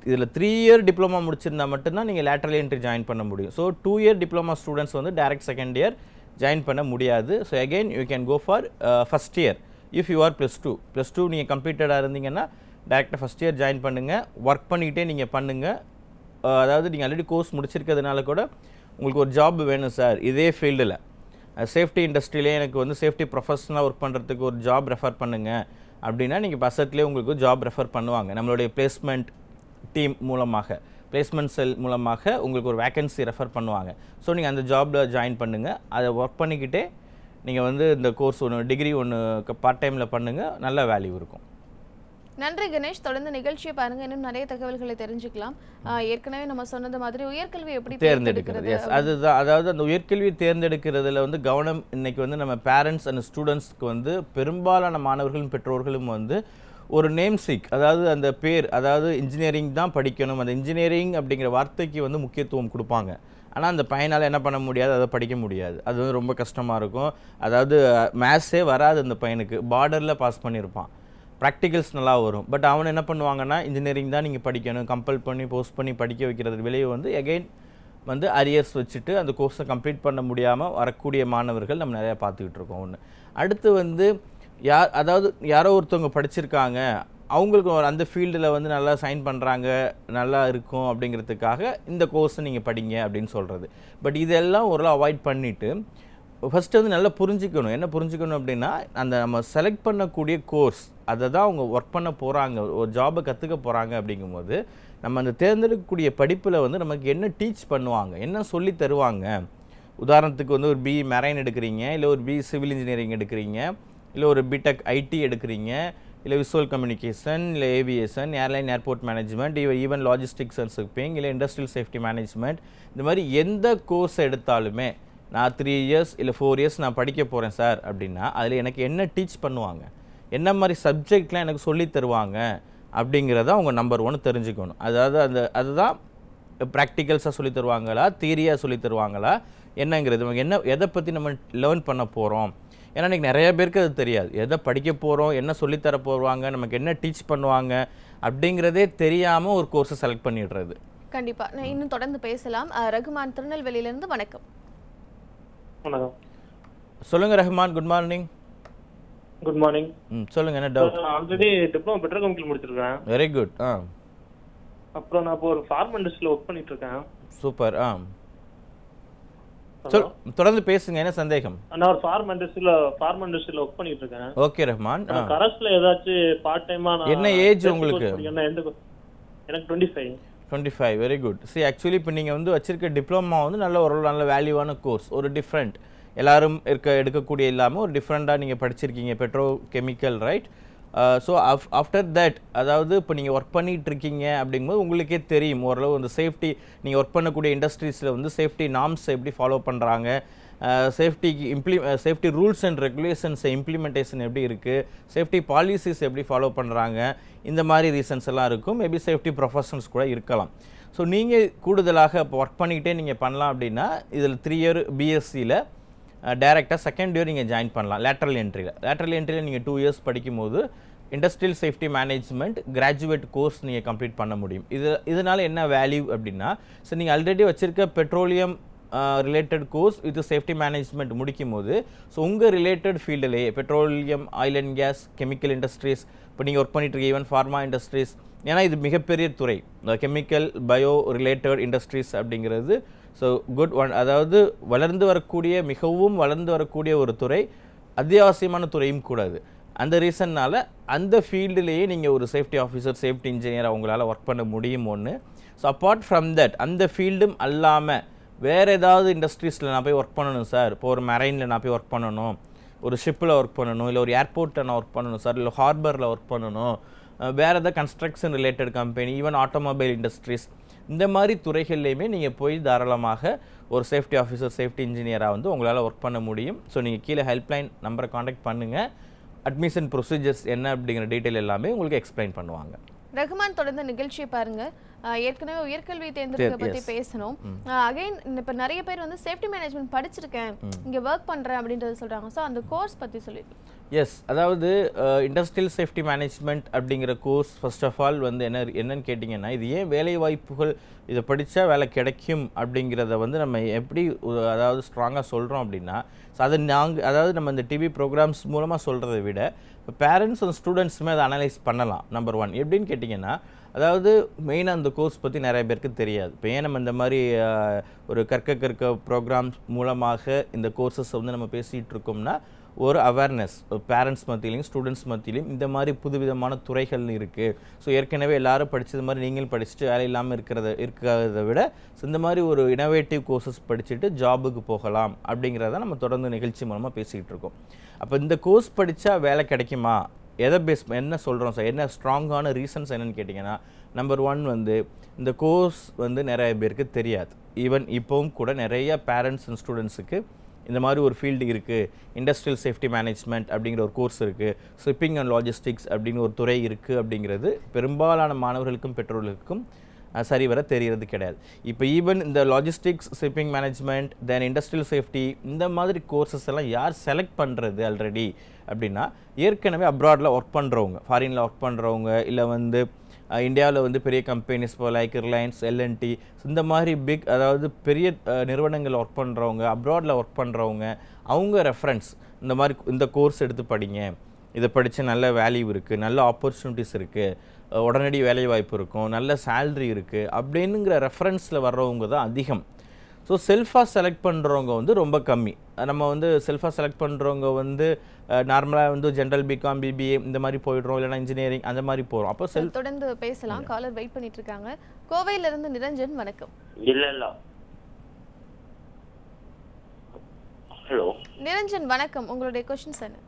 இதில் 3 இயர் டிப்ளமா முடிச்சிருந்தா மட்டும்தான் நீங்கள் லேட்டரல் என்ட்ரி ஜாயின் பண்ண முடியும். ஸோ 2 இயர் டிப்ளமா ஸ்டூடெண்ட்ஸ் வந்து டைரக்ட் செகண்ட் இயர் ஜாயின் பண்ண முடியாது. So again you can go for first year if you are +2 நீங்கள் கம்ப்ளீட்டடாக இருந்தீங்கன்னா டேரெக்டாக ஃபஸ்ட் இயர் ஜாயின் பண்ணுங்கள். ஒர்க் பண்ணிக்கிட்டே நீங்கள் பண்ணுங்கள். அதாவது நீங்கள் ஆல்ரெடி கோர்ஸ் முடிச்சிருக்கிறதுனால கூட உங்களுக்கு ஒரு ஜாப் வேணும் சார் இதே ஃபீல்டில், சேஃப்டி இண்டஸ்ட்ரியிலே எனக்கு வந்து சேஃப்டி ப்ரொஃபஷனலாக ஒர்க் பண்ணுறதுக்கு ஒரு ஜாப் ரெஃபர் பண்ணுங்கள் அப்படின்னா நீங்கள் பசட்லேயே உங்களுக்கு ஜாப் ரெஃபர் பண்ணுவாங்க. நம்மளுடைய பிளேஸ்மெண்ட் டீம் மூலமாக, பிளேஸ்மெண்ட் செல் மூலமாக உங்களுக்கு ஒரு வேக்கன்சி ரெஃபர் பண்ணுவாங்க. ஸோ நீங்கள் அந்த ஜாபில் ஜாயின் பண்ணுங்கள். அதை ஒர்க் பண்ணிக்கிட்டே நீங்கள் வந்து இந்த கோர்ஸ் டிகிரி பார்ட் டைமில் பண்ணுங்கள். நல்ல வேல்யூ இருக்கும். நன்றி கணேஷ். தொடர்ந்து நிகழ்ச்சியை பாருங்க, இன்னும் நிறைய தகவல்களை தெரிஞ்சுக்கலாம். ஏற்கனவே நம்ம சொன்னது மாதிரி உயர்கல்வி எப்படி தேர்ந்தெடுக்கிறது, எஸ் அதுதான். அதாவது அந்த உயர்கல்வி தேர்ந்தெடுக்கிறதுல வந்து கவனம் இன்னைக்கு வந்து நம்ம பேரண்ட்ஸ் அண்ட் ஸ்டூடெண்ட்ஸ்க்கு வந்து பெரும்பாலான மாணவர்களும் பெற்றோர்களும் வந்து ஒரு நேம் சீக், அதாவது அந்த பேர், அதாவது இன்ஜினியரிங் தான் படிக்கணும், அந்த இன்ஜினியரிங் அப்படிங்கிற வார்த்தைக்கு வந்து முக்கியத்துவம் கொடுப்பாங்க. ஆனால் அந்த பையனால் என்ன பண்ண முடியாது, அதை படிக்க முடியாது. அது வந்து ரொம்ப கஷ்டமாக இருக்கும். அதாவது மேத்ஸே வராது அந்த பையனுக்கு, பார்டரில் பாஸ் பண்ணியிருப்பான், ப்ராக்டிகல்ஸ் நல்லா வரும். பட் அவன் என்ன பண்ணுவாங்கன்னா இன்ஜினியரிங் தான் நீங்கள் படிக்கணும், கம்பல் பண்ணி போஸ்ட் பண்ணி படிக்க வைக்கிறது விளைவு வந்து எகெயின் வந்து அரியர்ஸ் வச்சுட்டு அந்த கோர்ஸை கம்ப்ளீட் பண்ண முடியாமல் வரக்கூடிய மாணவர்கள் நம்ம நிறையா பார்த்துக்கிட்டு இருக்கோம். ஒன்று. அடுத்து வந்து அதாவது யாரோ ஒருத்தவங்க படிச்சிருக்காங்க, அவங்களுக்கு அந்த ஃபீல்டில் வந்து நல்லா சைன் பண்ணுறாங்க, நல்லா இருக்கும் அப்படிங்கிறதுக்காக இந்த கோர்ஸை நீங்கள் படிங்க அப்படின்னு சொல்கிறது. பட் இதெல்லாம் ஓரளவு அவாய்ட் பண்ணிவிட்டு ஃபஸ்ட்டு வந்து நல்லா புரிஞ்சுக்கணும். என்ன புரிஞ்சுக்கணும் அப்படின்னா, அந்த நம்ம செலக்ட் பண்ணக்கூடிய கோர்ஸ் அதை தான் அவங்க ஒர்க் பண்ண போகிறாங்க, ஒரு ஜாபை கற்றுக்க போகிறாங்க. அப்படிங்கும்போது நம்ம அந்த தேர்ந்தெடுக்கக்கூடிய படிப்பில் வந்து நமக்கு என்ன டீச் பண்ணுவாங்க, என்ன சொல்லி தருவாங்க. உதாரணத்துக்கு வந்து ஒரு பிஇ மெரைன் எடுக்கிறீங்க, இல்லை ஒரு பிஇ சிவில் இன்ஜினியரிங் எடுக்கிறீங்க, இல்லை ஒரு பிடெக் ஐடி எடுக்கிறீங்க, இல்லை விசுவல் கம்யூனிகேஷன், இல்லை aviation, airline airport management, even logistics and shipping, இல்லை இண்டஸ்ட்ரியல் சேஃப்டி மேனேஜ்மெண்ட், இந்த மாதிரி எந்த கோர்ஸ் எடுத்தாலுமே நான் 3 இயர்ஸ் இல்லை 4 இயர்ஸ் நான் படிக்க போகிறேன் சார் அப்படின்னா அதில் எனக்கு என்ன டீச் பண்ணுவாங்க, என்ன மாதிரி சப்ஜெக்ட்லாம் எனக்கு சொல்லி தருவாங்க அப்படிங்கிறத அவங்க நம்பர் 1 தெரிஞ்சுக்கணும். அதாவது அதுதான் ப்ராக்டிகல்ஸாக சொல்லி தருவாங்களா, தியரியாக சொல்லி தருவாங்களா என்னங்கிறது, நமக்கு என்ன எதை பற்றி நம்ம லேர்ன் பண்ண போகிறோம். ஏன்னா இன்றைக்கி நிறைய பேருக்கு அது தெரியாது, எதை படிக்க போகிறோம், என்ன சொல்லித்தர போவாங்க, நமக்கு என்ன டீச் பண்ணுவாங்க அப்படிங்கிறதே தெரியாமல் ஒரு கோர்ஸை செலக்ட் பண்ணிடுறது. கண்டிப்பாக நான் இன்னும் தொடர்ந்து பேசலாம். ரகுமான் திருநெல்வேலியிலேருந்து. வணக்கம். வணக்கம். சொல்லுங்க Rahman. Good morning. Good morning. சொல்லுங்க, என்ன டவுட்? நான் ஆல்ரெடி டிப்ளமோ பெட்ரோகெமிக்கல் முடிச்சிருக்கேன். Very good. அப்புறம் நான் இப்போ ஒரு ஃபார்ம் இண்டஸ்ட்ரியில் ஒர்க் பண்ணிட்டு இருக்கேன். சூப்பர். தொடர்ந்து பேசுங்க, என்ன சந்தேகம்? நான் ஒரு ஃபார்ம் இண்டஸ்ட்ரியில் ஒர்க் பண்ணிட்டு இருக்கேன். ஓகே ரஹ்மான். கரஸ்ல ஏதாச்சும் பார்ட் டைமா என்ன ஏஜ் உங்களுக்கு? எனக்கு 25. Very good. சி ஆக்சுவலி இப்போ நீங்கள் வந்து வச்சிருக்க டிப்ளமா வந்து நல்ல வேல்யூவான கோர்ஸ், ஒரு டிஃப்ரெண்ட், எல்லாரும் எடுக்கக்கூடிய இல்லாமல் ஒரு டிஃப்ரெண்ட்டாக நீங்கள் படிச்சிருக்கீங்க, Pedro chemical, right? So after that, அதாவது இப்போ நீங்கள் ஒர்க் பண்ணிகிட்டு இருக்கீங்க அப்படிங்கும்போது உங்களுக்கே தெரியும் ஓரளவு அந்த சேஃப்டி, நீங்கள் ஒர்க் பண்ணக்கூடிய இண்டஸ்ட்ரீஸில் வந்து சேஃப்டி நார்ம்ஸ் எப்படி ஃபாலோ பண்ணுறாங்க, safety rules and regulations implementation எப்படி இருக்குது, சேஃப்டி பாலிசிஸ் எப்படி ஃபாலோ பண்ணுறாங்க, இந்த மாதிரி ரீசன்ஸ் எல்லாம் இருக்கும். மேபி சேஃப்டி ப்ரொஃபஷனல்ஸ் கூட இருக்கலாம். ஸோ நீங்கள் கூடுதலாக இப்போ ஒர்க் பண்ணிக்கிட்டே நீங்கள் பண்ணலாம் அப்படின்னா இதில் 3 இயர் பிஎஸ்சியில் டைரெக்டாக செகண்ட் இயர் நீங்கள் ஜாயின் பண்ணலாம். லேட்ரல் என்ட்ரியில் நீங்கள் 2 இயர்ஸ் படிக்கும்போது industrial safety management graduate course நீங்கள் கம்ப்ளீட் பண்ண முடியும். இதனால் என்ன வேல்யூ அப்படின்னா, ஸோ நீங்கள் ஆல்ரெடி வச்சுருக்க petroleum related course with safety management முடிக்கும் போது ஸோ உங்கள் ரிலேட்டட் ஃபீல்டிலேயே petroleum, oil and gas, chemical industries, இப்போ நீங்கள் ஒர்க் பண்ணிட்டு இருக்க ஈவன் ஃபார்மா இண்டஸ்ட்ரீஸ், ஏன்னா இது மிகப்பெரிய துறை கெமிக்கல் பயோ ரிலேட்டட் இண்டஸ்ட்ரீஸ் அப்படிங்கிறது. ஸோ குட் ஒன், அதாவது மிகவும் வளர்ந்து வரக்கூடிய ஒரு துறை, அத்தியாவசியமான துறையும் கூடாது. அந்த ரீசன்னால் அந்த ஃபீல்டுலேயே நீங்கள் ஒரு சேஃப்டி ஆஃபீஸர், சேஃப்டி இன்ஜினியர் அவங்களால ஒர்க் பண்ண முடியும் ஒன்று. ஸோ அப்பார்ட் ஃப்ரம் தட் அந்த ஃபீல்டும் அல்லாமல் வேறு ஏதாவது இண்டஸ்ட்ரீஸில் நான் போய் ஒர்க் பண்ணணும் சார், இப்போ ஒரு மெரைனில் நான் போய் ஒர்க் பண்ணணும், ஒரு ஷிப்பில் ஒர்க் பண்ணணும், இல்லை ஒரு ஏர்போர்ட்டில் நான் ஒர்க் பண்ணணும் சார், இல்லை ஹார்பரில் ஒர்க் பண்ணணும், வேறு ஏதாவது construction related company, even automobile industries, இந்த மாதிரி துறைகள்லையுமே நீங்கள் போய் தாராளமாக ஒரு சேஃப்டி ஆஃபீஸர், சேஃப்டி இன்ஜினியராக வந்து உங்களால் ஒர்க் பண்ண முடியும். ஸோ நீங்கள் கீழே ஹெல்ப்லைன் நம்பரை காண்டாக்ட் பண்ணுங்கள். அட்மிஷன் ப்ரொசீஜர்ஸ் என்ன அப்படிங்கிற டீட்டெயில் எல்லாமே உங்களுக்கு எக்ஸ்பிளைன் பண்ணுவாங்க. ரஹ்மான் தொடர்ந்த நிகழ்ச்சியை பாருங்க. ஏற்கனவே உயர்கல்வி தேர்ந்தெடுக்க பத்தி பேசணும். அகைன் இப்ப நிறைய பேர் வந்து சேஃப்டி மேனேஜ்மெண்ட் படிச்சிருக்கேன், இங்க ஒர்க் பண்றேன் அப்படின்றது சொல்றாங்க. ஸோ அந்த கோர்ஸ் பத்தி சொல்லிட்டு. எஸ், அதாவது இண்டஸ்ட்ரியல் சேஃப்டி மேனேஜ்மெண்ட் அப்படிங்கிற கோர்ஸ் ஃபர்ஸ்ட் ஆஃப் ஆல் வந்து என்னன்னு கேட்டிங்கன்னா, இது ஏன் வேலை வாய்ப்புகள் இதை படித்தா வேலை கிடைக்கும் அப்படிங்கிறத வந்து நம்ம எப்படி அதாவது ஸ்ட்ராங்காக சொல்கிறோம் அப்படின்னா, ஸோ அதை அதாவது நம்ம இந்த டிவி ப்ரோக்ராம்ஸ் மூலமாக சொல்கிறத விட இப்போ பேரண்ட்ஸ் அண்ட் ஸ்டூடெண்ட்ஸுமே அதை அனலைஸ் பண்ணலாம். நம்பர் 1 எப்படின்னு கேட்டிங்கன்னா, அதாவது மெயினாக அந்த கோர்ஸ் பற்றி நிறைய பேருக்கு தெரியாது. இப்போ ஏன் நம்ம இந்த மாதிரி ஒரு கற்க ப்ரோக்ராம்ஸ் மூலமாக இந்த கோர்சஸ் வந்து நம்ம பேசிகிட்டு இருக்கோம்னா, ஒரு அவேர்னஸ் பேரண்ட்ஸ் மத்தியிலையும் ஸ்டூடெண்ட்ஸ் மத்தியிலையும் இந்த மாதிரி புதுவிதமான துறைகள் இருக்குது. ஸோ ஏற்கனவே எல்லாரும் படித்தது மாதிரி நீங்களும் படிச்சுட்டு வேலை இல்லாமல் இருக்கிறத விட இந்த மாதிரி ஒரு இனோவேட்டிவ் கோர்சஸ் படிச்சுட்டு ஜாபுக்கு போகலாம் அப்படிங்கிறத நம்ம தொடர்ந்து நிகழ்ச்சி மூலமாக பேசிக்கிட்டு இருக்கோம். அப்போ இந்த கோர்ஸ் படித்தா வேலை கிடைக்குமா, எதை பேஸ் என்ன சொல்கிறோம் சார், என்ன ஸ்ட்ராங்கான ரீசன்ஸ் என்னென்னு கேட்டிங்கன்னா, நம்பர் 1 வந்து இந்த கோர்ஸ் வந்து நிறைய பேருக்கு தெரியாது. ஈவன் இப்போவும் கூட நிறைய பேரண்ட்ஸ் அண்ட் ஸ்டூடெண்ட்ஸுக்கு இந்த மாதிரி ஒரு ஃபீல்டு இருக்குது, இண்டஸ்ட்ரியல் சேஃப்டி மேனேஜ்மெண்ட் அப்படிங்கிற ஒரு கோர்ஸ் இருக்குது, ஷிப்பிங் அண்ட் லாஜிஸ்டிக்ஸ் அப்படின்னு ஒரு துறை இருக்குது அப்படிங்கிறது பெரும்பாலான மாணவர்களுக்கும் பெற்றோர்களுக்கும் சரிவர தெரிகிறது கிடையாது. இப்போ ஈவன் இந்த லாஜிஸ்டிக்ஸ், ஷிப்பிங் மேனேஜ்மெண்ட், தென் இண்டஸ்ட்ரியல் சேஃப்டி, இந்த மாதிரி கோர்சஸ் எல்லாம் யார் செலக்ட் பண்ணுறது ஆல்ரெடி அப்படின்னா, ஏற்கனவே அப்ராடில் ஒர்க் பண்ணுறவங்க, ஃபாரினில் ஒர்க் பண்ணுறவங்க, இல்லை வந்து இந்தியாவில் வந்து பெரிய கம்பெனிஸ் இப்போ லைக் ரிலையன்ஸ், எல்என்டி, இந்த மாதிரி பிக் அதாவது பெரிய நிறுவனங்கள் ஒர்க் பண்ணுறவங்க, அப்ராடில் ஒர்க் பண்ணுறவங்க, அவங்க ரெஃபரன்ஸ் இந்த மாதிரி இந்த கோர்ஸ் எடுத்து படிங்க, இதை படித்த நல்ல வேல்யூ இருக்குது, நல்ல ஆப்பர்ச்சுனிட்டிஸ் இருக்குது, உடனடி வேலை வாய்ப்பு இருக்கும், நல்ல சேல்ரி இருக்குது அப்படின்னுங்கிற ரெஃபரன்ஸில் வர்றவங்க தான் அதிகம். ஸோ செல்ஃபாக செலக்ட் பண்ணுறவங்க வந்து ரொம்ப கம்மி. நம்ம வந்து செல்ஃபாக செலக்ட் பண்ணுறவங்க வந்து நார்மலாக வந்து ஜென்ரல் பிகாம், பிபிஏ இந்த மாதிரி போயிடுறோம், இல்லைனா இன்ஜினியரிங் அந்த மாதிரி போகிறோம். அப்போ தொடர்ந்து பேசலாம். காலர் வெயிட் பண்ணிட்டு இருக்காங்க. கோவையிலிருந்து நிரஞ்சன், வணக்கம். இல்ல ஹலோ நிரஞ்சன் வணக்கம், உங்களுடைய क्वेश्चंस என்ன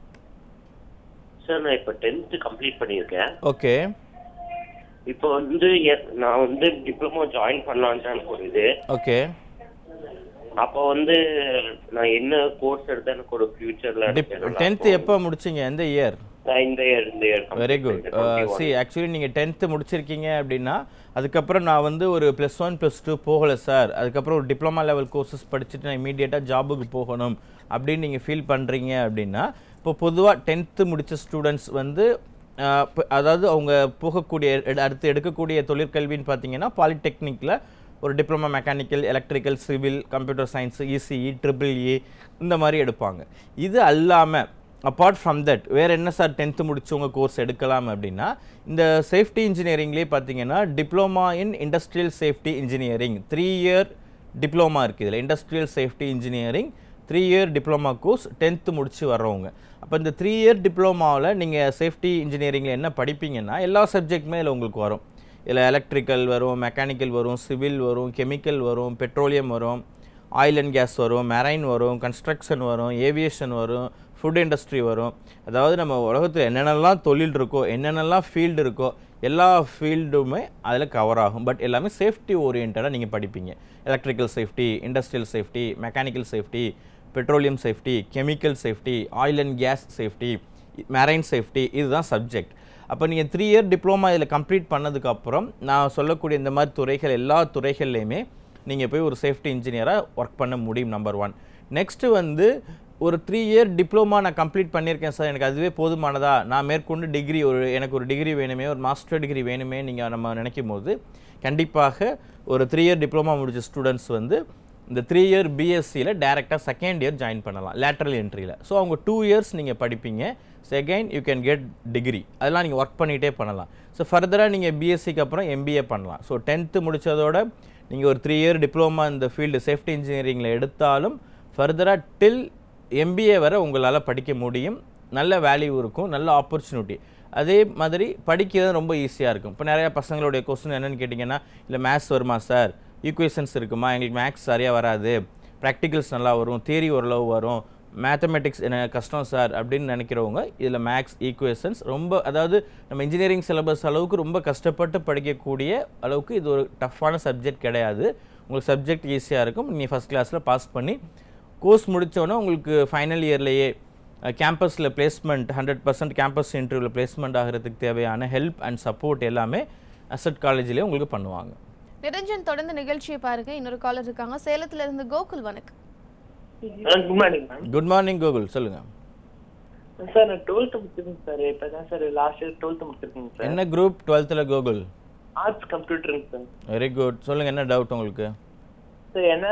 சார்? நான் இப்போ 10th கம்ப்ளீட் பண்ணியிருக்கேன். ஓகே. இப்போ வந்து நான் வந்து டிப்ளமோ ஜாயின் பண்ணலான்னு எனக்கு ஒரு இது. ஓகே. அப்போ வந்து நான் என்ன கோர்ஸ் எடுத்தா எனக்கு ஒரு ஃபியூச்சர்ல 10th எப்போ முடிச்சீங்க, எந்த இயர்? இந்த year. Very good. See actually நீங்கள் 10th முடிச்சிருக்கீங்க அப்படின்னா அதுக்கப்புறம் நான் வந்து ஒரு +1 +2 போகலை சார், அதுக்கப்புறம் ஒரு டிப்ளமா லெவல் கோர்சஸ் படிச்சுட்டு நான் இமீடியட்டாக ஜாபுக்கு போகணும் அப்படின்னு நீங்கள் ஃபீல் பண்ணுறீங்க அப்படின்னா, இப்போ பொதுவாக 10th முடித்த ஸ்டூடெண்ட்ஸ் வந்து அதாவது அவங்க போகக்கூடிய அடுத்து எடுக்கக்கூடிய தொழிற்கல்வின்னு பார்த்தீங்கன்னா பாலிடெக்னிக்கில் ஒரு diploma mechanical, electrical, civil, computer science, ECE, EEE இந்த மாதிரி எடுப்பாங்க. இது அல்லாமல் அப்பார்ட் ஃப்ரம் தட் வேறு என்ன சார் 10th முடிச்சவங்க கோர்ஸ் எடுக்கலாம் அப்படின்னா, இந்த சேஃப்டி இன்ஜினியரிங்லேயே பார்த்தீங்கன்னா diploma in industrial safety engineering 3 year diploma இருக்குது. இதில் industrial safety engineering 3 year diploma course 10th முடிச்சு வர்றவங்க. அப்போ இந்த 3 இயர் டிப்ளமாவில் நீங்கள் சேஃப்டி இன்ஜினியரிங்கில் என்ன படிப்பீங்கன்னா எல்லா சப்ஜெக்ட்டுமே இதில் உங்களுக்கு வரும். இதில் எலக்ட்ரிக்கல் வரும், மெக்கானிக்கல் வரும், சிவில் வரும், கெமிக்கல் வரும், பெட்ரோலியம் வரும், ஆயில் அண்ட் கேஸ் வரும், மெரைன் வரும், கன்ஸ்ட்ரக்ஷன் வரும், ஏவியேஷன் வரும், ஃபுட் இண்டஸ்ட்ரி வரும். அதாவது நம்ம உலகத்தில் என்னென்னலாம் தொழில் இருக்கோ, என்னென்னலாம் ஃபீல்டு இருக்கோ எல்லா ஃபீல்டுமே அதில் கவர் ஆகும். பட் எல்லாமே சேஃப்டி ஓரியன்டாக நீங்கள் படிப்பீங்க. Electrical safety, industrial safety, mechanical safety, petroleum safety, chemical safety, oil and gas safety, marine safety, இதுதான் சப்ஜெக்ட். அப்போ நீங்கள் 3 இயர் டிப்ளமா இதில் கம்ப்ளீட் பண்ணதுக்கப்புறம் நான் சொல்லக்கூடிய இந்த மாதிரி துறைகள் எல்லா துறைகள்லையுமே நீங்கள் போய் ஒரு சேஃப்டி இன்ஜினியராக ஒர்க் பண்ண முடியும். நம்பர் 1. நெக்ஸ்ட்டு வந்து ஒரு 3 இயர் டிப்ளமா நான் கம்ப்ளீட் பண்ணியிருக்கேன் சார், எனக்கு அதுவே போதுமானதா, நான் மேற்கொண்டு டிகிரி எனக்கு ஒரு டிகிரி வேணுமே, ஒரு மாஸ்டர் டிகிரி வேணுமே நம்ம நினைக்கும் போது கண்டிப்பாக ஒரு 3 இயர் டிப்ளமா முடிச்ச ஸ்டூடெண்ட்ஸ் வந்து இந்த 3 இயர் பிஎஸ்சியில் டேரெக்டாக செகண்ட் இயர் ஜாயின் பண்ணலாம் லேட்டரல் என்ட்ரியில். ஸோ அவங்க 2 இயர்ஸ் நீங்கள் படிப்பீங்க, second you can get degree, அதெல்லாம் நீங்கள் ஒர்க் பண்ணிகிட்டே பண்ணலாம். ஸோ ஃபர்தராக நீங்கள் பிஎஸ்சிக்கு அப்புறம் எம்பிஏ பண்ணலாம். ஸோ 10th முடித்ததோட நீங்கள் ஒரு 3 இயர் டிப்ளமா இந்த ஃபீல்டு சேஃப்டி இன்ஜினியரிங்கில் எடுத்தாலும் ஃபர்தராக டில் எம்பிஏ வரை உங்களால் படிக்க முடியும். நல்ல வேல்யூ இருக்கும், நல்ல ஆப்பர்ச்சுனிட்டி. அதே மாதிரி படிக்கிறது ரொம்ப ஈஸியாக இருக்கும். இப்போ நிறையா பசங்களுடைய கொஸ்டின் என்னென்னு கேட்டிங்கன்னா, இல்லை மேத்ஸ் வருமா சார், ஈக்குவேஷன்ஸ் இருக்குமா, எங்களுக்கு மேத்ஸ் சரியாக வராது, ப்ராக்டிகல்ஸ் நல்லா வரும், தியரி ஓரளவு வரும், மேத்தமெட்டிக்ஸ் என்ன கஷ்டம் சார் அப்படின்னு நினைக்கிறவங்க இதில் மேத்ஸ், ஈக்குவேஷன்ஸ் ரொம்ப, அதாவது நம்ம இன்ஜினியரிங் சிலபஸ் அளவுக்கு ரொம்ப கஷ்டப்பட்டு படிக்கக்கூடிய அளவுக்கு இது ஒரு டஃப்பான சப்ஜெக்ட் கிடையாது. உங்களுக்கு சப்ஜெக்ட் ஈஸியாக இருக்கும். நீங்கள் ஃபஸ்ட் கிளாஸில் பாஸ் பண்ணி கோர்ஸ் முடித்தோன்னே உங்களுக்கு ஃபைனல் இயர்லேயே கேம்பஸில் பிளேஸ்மெண்ட் 100% கேம்பஸ் இன்டர்வியூவில் பிளேஸ்மெண்ட் ஆகிறதுக்கு தேவையான ஹெல்ப் அண்ட் சப்போர்ட் எல்லாமே அசட் காலேஜ்லேயே உங்களுக்கு பண்ணுவாங்க. நிரஞ்சன், தொடர்ந்து நிகழ்ச்சியை பாருங்க. இன்னொரு காலர் இருக்காங்க சேலத்துல இருந்து. கோகுல், வணக்கம். Good morning ma'am. Good morning Gokul, சொல்லுங்க சார். நான் 12th முடிச்சிருக்கேன் சார். இப்பதான் சார் லாஸ்ட் இயர் 12th முடிச்சிருக்கேன் சார். என்ன குரூப் 12th கோகுல்? ஆர்ட்ஸ் கம்ப்யூட்டருங்க சார். Very good. சொல்லுங்க, என்ன டவுட் உங்களுக்கு? சார் என்ன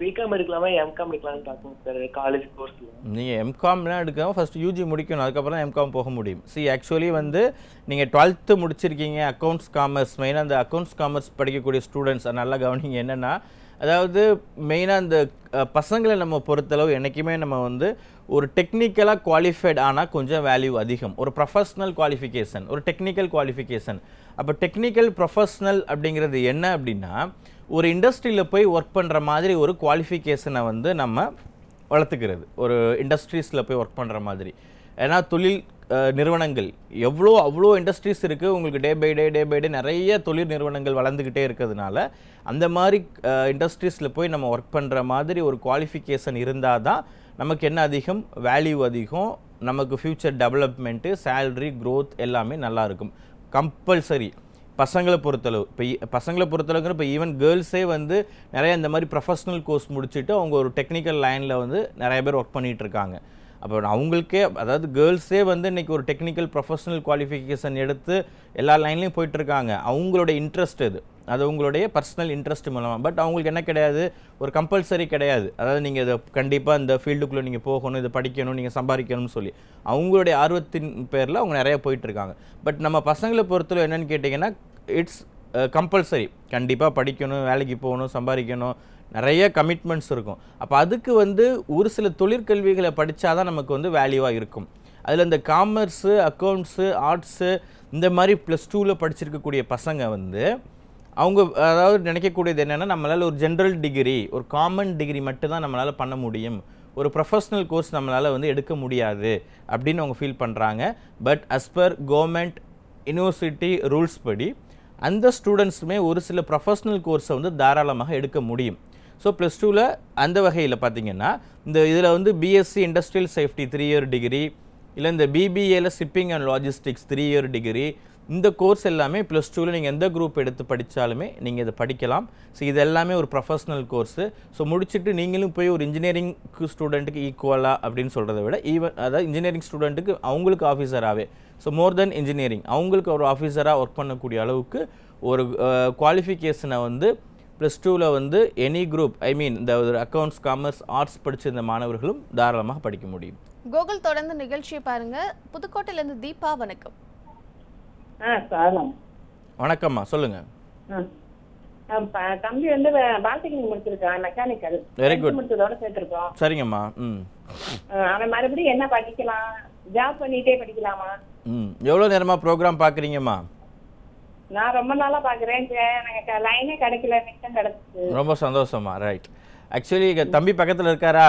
பிகாம் எடுக்கலாமா எம்காம் எடுக்கலாம்னு பார்க்கணும் சார் காலேஜ் கோர்ஸ்ல. நீங்கள் எம்காம்லாம் எடுக்காமல் ஃபர்ஸ்ட் யூஜி முடிக்கணும், அதுக்கப்புறம் தான் எம்காம் போக முடியும். ஆக்சுவலி வந்து நீங்கள் 12th முடிச்சிருக்கீங்க, அக்கௌண்ட்ஸ் காமர்ஸ், மெயினாக அந்த அக்கௌண்ட்ஸ் காமர்ஸ் படிக்கக்கூடிய ஸ்டூடெண்ட்ஸ் நல்லா கவனிங்க. என்னென்னா, அதாவது மெயினாக இந்த பசங்களை நம்ம பொறுத்தளவு என்றைக்குமே நம்ம வந்து ஒரு டெக்னிக்கலாக குவாலிஃபைட் ஆனால் கொஞ்சம் வேல்யூ அதிகம். ஒரு ப்ரொஃபஷ்னல் குவாலிஃபிகேஷன், ஒரு டெக்னிக்கல் குவாலிஃபிகேஷன். அப்போ டெக்னிக்கல் ப்ரொஃபஷ்னல் அப்படிங்கிறது என்ன அப்படின்னா, ஒரு இண்டஸ்ட்ரியில் போய் ஒர்க் பண்ணுற மாதிரி ஒரு குவாலிஃபிகேஷனை வந்து நம்ம வளர்த்துக்கிறது, ஒரு இண்டஸ்ட்ரீஸில் போய் ஒர்க் பண்ணுற மாதிரி. ஏன்னா தொழில் நிறுவனங்கள் அவ்வளோ இண்டஸ்ட்ரீஸ் இருக்குது உங்களுக்கு. டே பை டே நிறைய தொழில் நிறுவனங்கள் வளர்ந்துக்கிட்டே இருக்கிறதுனால அந்த மாதிரி இண்டஸ்ட்ரீஸில் போய் நம்ம ஒர்க் பண்ணுற மாதிரி ஒரு குவாலிஃபிகேஷன் இருந்தால் தான் நமக்கு என்ன அதிகம், வேல்யூ அதிகம், நமக்கு ஃப்யூச்சர் டெவலப்மெண்ட்டு, சேல்ரி, க்ரோத் எல்லாமே நல்லா இருக்கும். கம்பல்சரி பசங்களை பொறுத்தளவு. பசங்களை பொறுத்தளவுக்கு இப்போ ஈவன் கேர்ள்ஸே வந்து நிறைய இந்த மாதிரி ப்ரொஃபஷ்னல் கோர்ஸ் முடிச்சுட்டு அவங்க ஒரு டெக்னிக்கல் லைனில் வந்து நிறைய பேர் ஒர்க் பண்ணிகிட்டு இருக்காங்க. அப்போ அவங்களுக்கே, அதாவது கேர்ள்ஸே வந்து இன்றைக்கி ஒரு டெக்னிக்கல் ப்ரொஃபஷ்னல் குவாலிஃபிகேஷன் எடுத்து எல்லா லைன்லேயும் போயிட்டுருக்காங்க. அவங்களுடைய இன்ட்ரெஸ்ட் அது உங்களுடைய பர்சனல் இன்ட்ரெஸ்ட் மூலமாக. பட் அவங்களுக்கு என்ன கிடையாது, ஒரு கம்பல்சரி கிடையாது. அதாவது நீங்கள் இதை கண்டிப்பாக இந்த ஃபீல்டுக்குள்ளே நீங்கள் போகணும், இதை படிக்கணும், நீங்கள் சம்பாதிக்கணும்னு சொல்லி அவங்களுடைய ஆர்வத்தின் பேரில் அவங்க நிறைய போயிட்டுருக்காங்க. பட் நம்ம பசங்களை பொறுத்தவரை என்னென்னு கேட்டிங்கன்னா, இட்ஸ் கம்பல்சரி. கண்டிப்பாக படிக்கணும், வேலைக்கு போகணும், சம்பாதிக்கணும், நிறைய கமிட்மெண்ட்ஸ் இருக்கும். அப்போ அதுக்கு வந்து ஒரு சில தொழிற்கல்விகளை படித்தா தான் நமக்கு வந்து வேல்யூவாக இருக்கும். அதில் இந்த காமர்ஸு, அக்கௌண்ட்ஸு, ஆர்ட்ஸு இந்த மாதிரி +2ல் படிச்சிருக்கக்கூடிய பசங்க வந்து அவங்க அதாவது நினைக்கக்கூடியது என்னென்னா, நம்மளால் ஒரு ஜென்ரல் டிகிரி, ஒரு காமன் டிகிரி மட்டும்தான் நம்மளால் பண்ண முடியும், ஒரு ப்ரொஃபஷ்னல் கோர்ஸ் நம்மளால் வந்து எடுக்க முடியாது அப்படின்னு அவங்க ஃபீல் பண்ணுறாங்க. But as per government university rules படி அந்த ஸ்டூடெண்ட்ஸுமே ஒரு சில ப்ரொஃபஷ்னல் கோர்ஸை வந்து தாராளமாக எடுக்க முடியும். ஸோ +2ல் அந்த வகையில் பார்த்திங்கன்னா, இந்த இதில் வந்து BSc industrial safety 3 year degree, இல்லை இந்த பிபிஏல shipping and logistics 3 year degree, இந்த கோர்ஸ் எல்லாமே +2ல் நீங்கள் எந்த குரூப் எடுத்து படித்தாலுமே நீங்கள் இதை படிக்கலாம். ஸோ இது எல்லாமே ஒரு ப்ரொஃபஷ்னல் கோர்ஸு. ஸோ முடிச்சுட்டு நீங்களும் போய் ஒரு இன்ஜினியரிங் ஸ்டூடெண்ட்டுக்கு ஈக்குவலாக அப்படின்னு சொல்கிறத விட, ஈவன் அதாவது இன்ஜினியரிங் ஸ்டூடெண்ட்டுக்கு அவங்களுக்கு ஆஃபீஸராகவே, ஸோ மோர் தென் இன்ஜினியரிங் அவங்களுக்கு ஒரு ஆஃபீஸராக ஒர்க் பண்ணக்கூடிய அளவுக்கு ஒரு குவாலிஃபிகேஷனை வந்து +2ல் வந்து எனி குரூப், ஐ மீன் இந்த அக்கௌண்ட்ஸ், காமர்ஸ், ஆர்ட்ஸ் படிச்சிருந்த மாணவர்களும் தாராளமாக படிக்க முடியும். கோகுல், தொடர்ந்து நிகழ்ச்சியை பாருங்க. புதுக்கோட்டையிலேருந்து தீபா, வணக்கம். வணக்கம்மா, சொல்லுங்க. தம்பி வந்து பாலிடெக்னிக் முடிச்சிருக்கான், மெக்கானிக்கல். Very good. முடிச்சதோட சேர்த்திருக்கோம். சரிங்கம்மா. அவன் மறுபடியும் என்ன படிக்கலாம், ஜாப் பண்ணிட்டே படிக்கலாமா? எவ்வளோ நேரமா ப்ரோக்ராம் பார்க்குறீங்கம்மா? நான் ரொம்ப நாளா பாக்குறேன், எனக்கு லைனே கிடைக்கல, நிச்சயம் கிடைச்சிச்சு. ரொம்ப சந்தோஷமா. ரைட். ஆக்சுவலி தம்பி பக்கத்தில் இருக்காரா?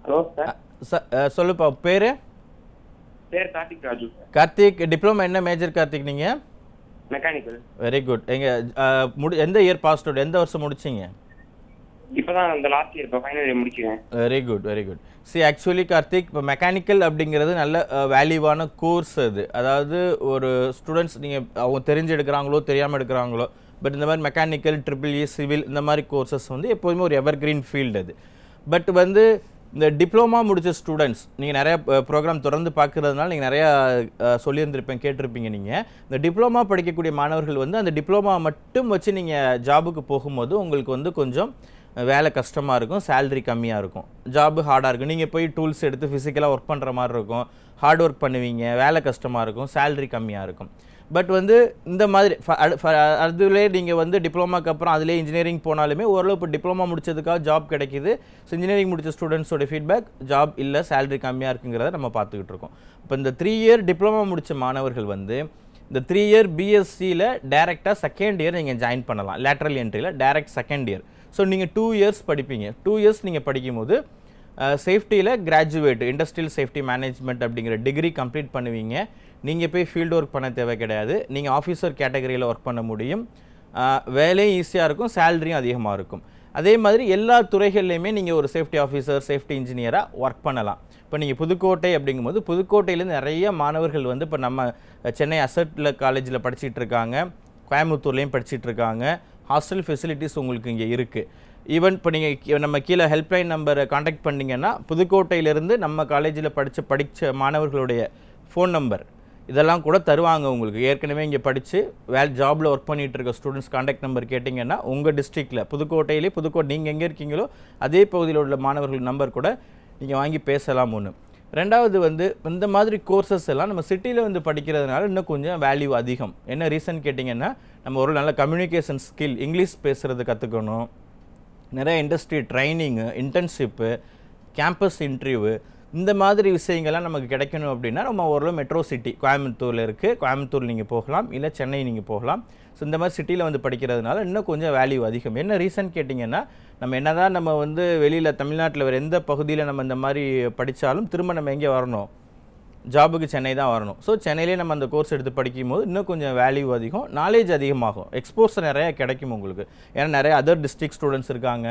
Hello sir. சொல்லுப்பா, பேர்? பேர் கார்த்திக் ராஜு. கார்த்திக், டிப்ளமா என்ன மேஜர் கார்த்திக்? நீங்கள் மெக்கானிக்கல். Very good. எந்த இயர் பாஸ் அவுட், எந்த வருஷம் முடிச்சிங்க? இப்பதான் அந்த லாஸ்ட் இயர் இப்போ ஃபைனல் இயர் முடிச்சிருக்கேன். Very good very good. Actually Karthik, இப்போ மெக்கானிக்கல் அப்படிங்கிறது நல்ல வேல்யூவான கோர்ஸ் அது. அதாவது ஒரு ஸ்டூடெண்ட்ஸ் நீங்கள் அவங்க தெரிஞ்சு எடுக்கிறாங்களோ தெரியாமல் எடுக்கிறாங்களோ, பட் இந்த மாதிரி மெக்கானிக்கல், EEE, சிவில் இந்த மாதிரி கோர்சஸ் வந்து எப்போதுமே ஒரு எவர்கிரீன் ஃபீல்டு அது. பட் வந்து இந்த டிப்ளமா முடித்த ஸ்டூடெண்ட்ஸ் நீங்கள் நிறையா ப்ரோக்ராம் தொடர்ந்து பார்க்குறதுனால நீங்கள் நிறையா சொல்லியிருந்திருப்பேன், கேட்டிருப்பீங்க. நீங்கள் இந்த டிப்ளமா படிக்கக்கூடிய மாணவர்கள் வந்து அந்த டிப்ளமா மட்டும் வச்சு நீங்கள் ஜாபுக்கு போகும்போது உங்களுக்கு வந்து கொஞ்சம் வேலை கஷ்டமாக இருக்கும், சேலரி கம்மியாக இருக்கும், ஜாபு ஹார்டாக இருக்கும். நீங்கள் போய் டூல்ஸ் எடுத்து ஃபிசிக்கலாக ஒர்க் பண்ணுற மாதிரி இருக்கும், ஹார்ட் ஒர்க் பண்ணுவீங்க, வேலை கஷ்டமாக இருக்கும், சேலரி கம்மியாக இருக்கும். பட் வந்து இந்த மாதிரி அதுலேயே நீங்கள் வந்து டிப்ளமாக்கு அப்புறம் அதிலே இன்ஜினியரிங் போனாலுமே ஓரளவு இப்போ டிப்ளமா முடிச்சதுக்காக ஜாப் கிடைக்கிது. ஸோ இன்ஜினியரிங் முடித்த ஸ்டூடெண்ட்ஸோட ஃபீட்பேக் ஜாப் இல்லை, சேலரி கம்மியாக இருக்குங்கிறத நம்ம பார்த்துக்கிட்டு இருக்கோம். இப்போ இந்த 3 இயர் டிப்ளமா முடித்த மாணவர்கள் வந்து இந்த 3 இயர் பிஎஸ்சியில் டைரெக்டாக செகண்ட் இயர் நீங்கள் ஜாயின் பண்ணலாம். லேட்ரல் என்ட்ரியில் டைரக்ட் செகண்ட் இயர். ஸோ நீங்கள் 2 இயர்ஸ் படிப்பீங்க. 2 இயர்ஸ் நீங்கள் படிக்கும்போது சேஃப்டியில் கிராஜுவேட் இண்டஸ்ட்ரியல் சேஃப்டி மேனேஜ்மெண்ட் அப்படிங்கிற டிகிரி கம்ப்ளீட் பண்ணுவீங்க. நீங்கள் போய் ஃபீல்டு ஒர்க் பண்ண தேவை கிடையாது. நீங்கள் ஆஃபீஸர் கேட்டகரியில் ஒர்க் பண்ண முடியும். வேலையும் ஈஸியாக இருக்கும், சேலரியும் அதிகமாக இருக்கும். அதே மாதிரி எல்லா துறைகள்லையுமே நீங்கள் ஒரு சேஃப்டி ஆஃபீஸர், சேஃப்டி இன்ஜினியராக ஒர்க் பண்ணலாம். இப்போ நீங்கள் புதுக்கோட்டை அப்படிங்கும்போது புதுக்கோட்டையிலேருந்து நிறைய மாணவர்கள் வந்து இப்போ நம்ம சென்னை அசட்டில் காலேஜில் படிச்சுட்டு இருக்காங்க, கோயம்புத்தூர்லேயும் படிச்சுட்டு இருக்காங்க. ஹாஸ்டல் ஃபெசிலிட்டிஸ் உங்களுக்கு இங்கே இருக்குது. ஈவன் இப்போ நீங்கள் நம்ம கீழே ஹெல்ப்லைன் நம்பரை காண்டாக்ட் பண்ணிங்கன்னா புதுக்கோட்டையிலேருந்து நம்ம காலேஜில் படித்த மாணவர்களுடைய ஃபோன் நம்பர் இதெல்லாம் கூட தருவாங்க உங்களுக்கு. ஏற்கனவே இங்கே படித்து ஜாபில் ஒர்க் பண்ணிகிட்டு இருக்க ஸ்டூடெண்ட்ஸ் காண்டாக்ட் நம்பர் கேட்டிங்கன்னா உங்கள் டிஸ்ட்ரிக்டில் புதுக்கோட்டை நீங்கள் எங்கே இருக்கீங்களோ அதே பகுதியில் உள்ள மாணவர்கள் நம்பர் கூட நீங்கள் வாங்கி பேசலாம். ஒன்று. ரெண்டாவது வந்து இந்த மாதிரி கோர்சஸ் எல்லாம் நம்ம சிட்டியில் வந்து படிக்கிறதுனால இன்னும் கொஞ்சம் வேல்யூ அதிகம். என்ன ரீசன் கேட்டிங்கன்னா, நம்ம ஒரு நல்ல கம்யூனிகேஷன் ஸ்கில், இங்கிலீஷ் பேசுகிறது கற்றுக்கணும், நிறைய industry training, internship, campus interview, இந்த மாதிரி விஷயங்கள்லாம் நமக்கு கிடைக்கணும் அப்படின்னா நம்ம ஓரளவு மெட்ரோ சிட்டி கோயம்புத்தூரில் இருக்குது, கோயம்புத்தூர் நீங்கள் போகலாம், இல்லை சென்னை நீங்கள் போகலாம். ஸோ இந்த மாதிரி சிட்டியில் வந்து படிக்கிறதுனால இன்னும் கொஞ்சம் வேல்யூ அதிகம். என்ன ரீசன் கேட்டிங்கன்னா, நம்ம என்ன தான் நம்ம வந்து வெளியில் தமிழ்நாட்டில் வேறு எந்த பகுதியில் நம்ம இந்த மாதிரி படித்தாலும் திரும்ப நம்ம எங்கே வரணும், ஜாபுக்கு சென்னை தான் வரணும். ஸோ சென்னையிலே நம்ம அந்த கோர்ஸ் எடுத்து படிக்கும் போது இன்னும் கொஞ்சம் வேல்யூ அதிகம், நாலேஜ் அதிகமாகும், எக்ஸ்போசர் நிறையா கிடைக்கும் உங்களுக்கு. ஏன்னா நிறைய அதர் டிஸ்ட்ரிக்ட் ஸ்டூடெண்ட்ஸ் இருக்காங்க,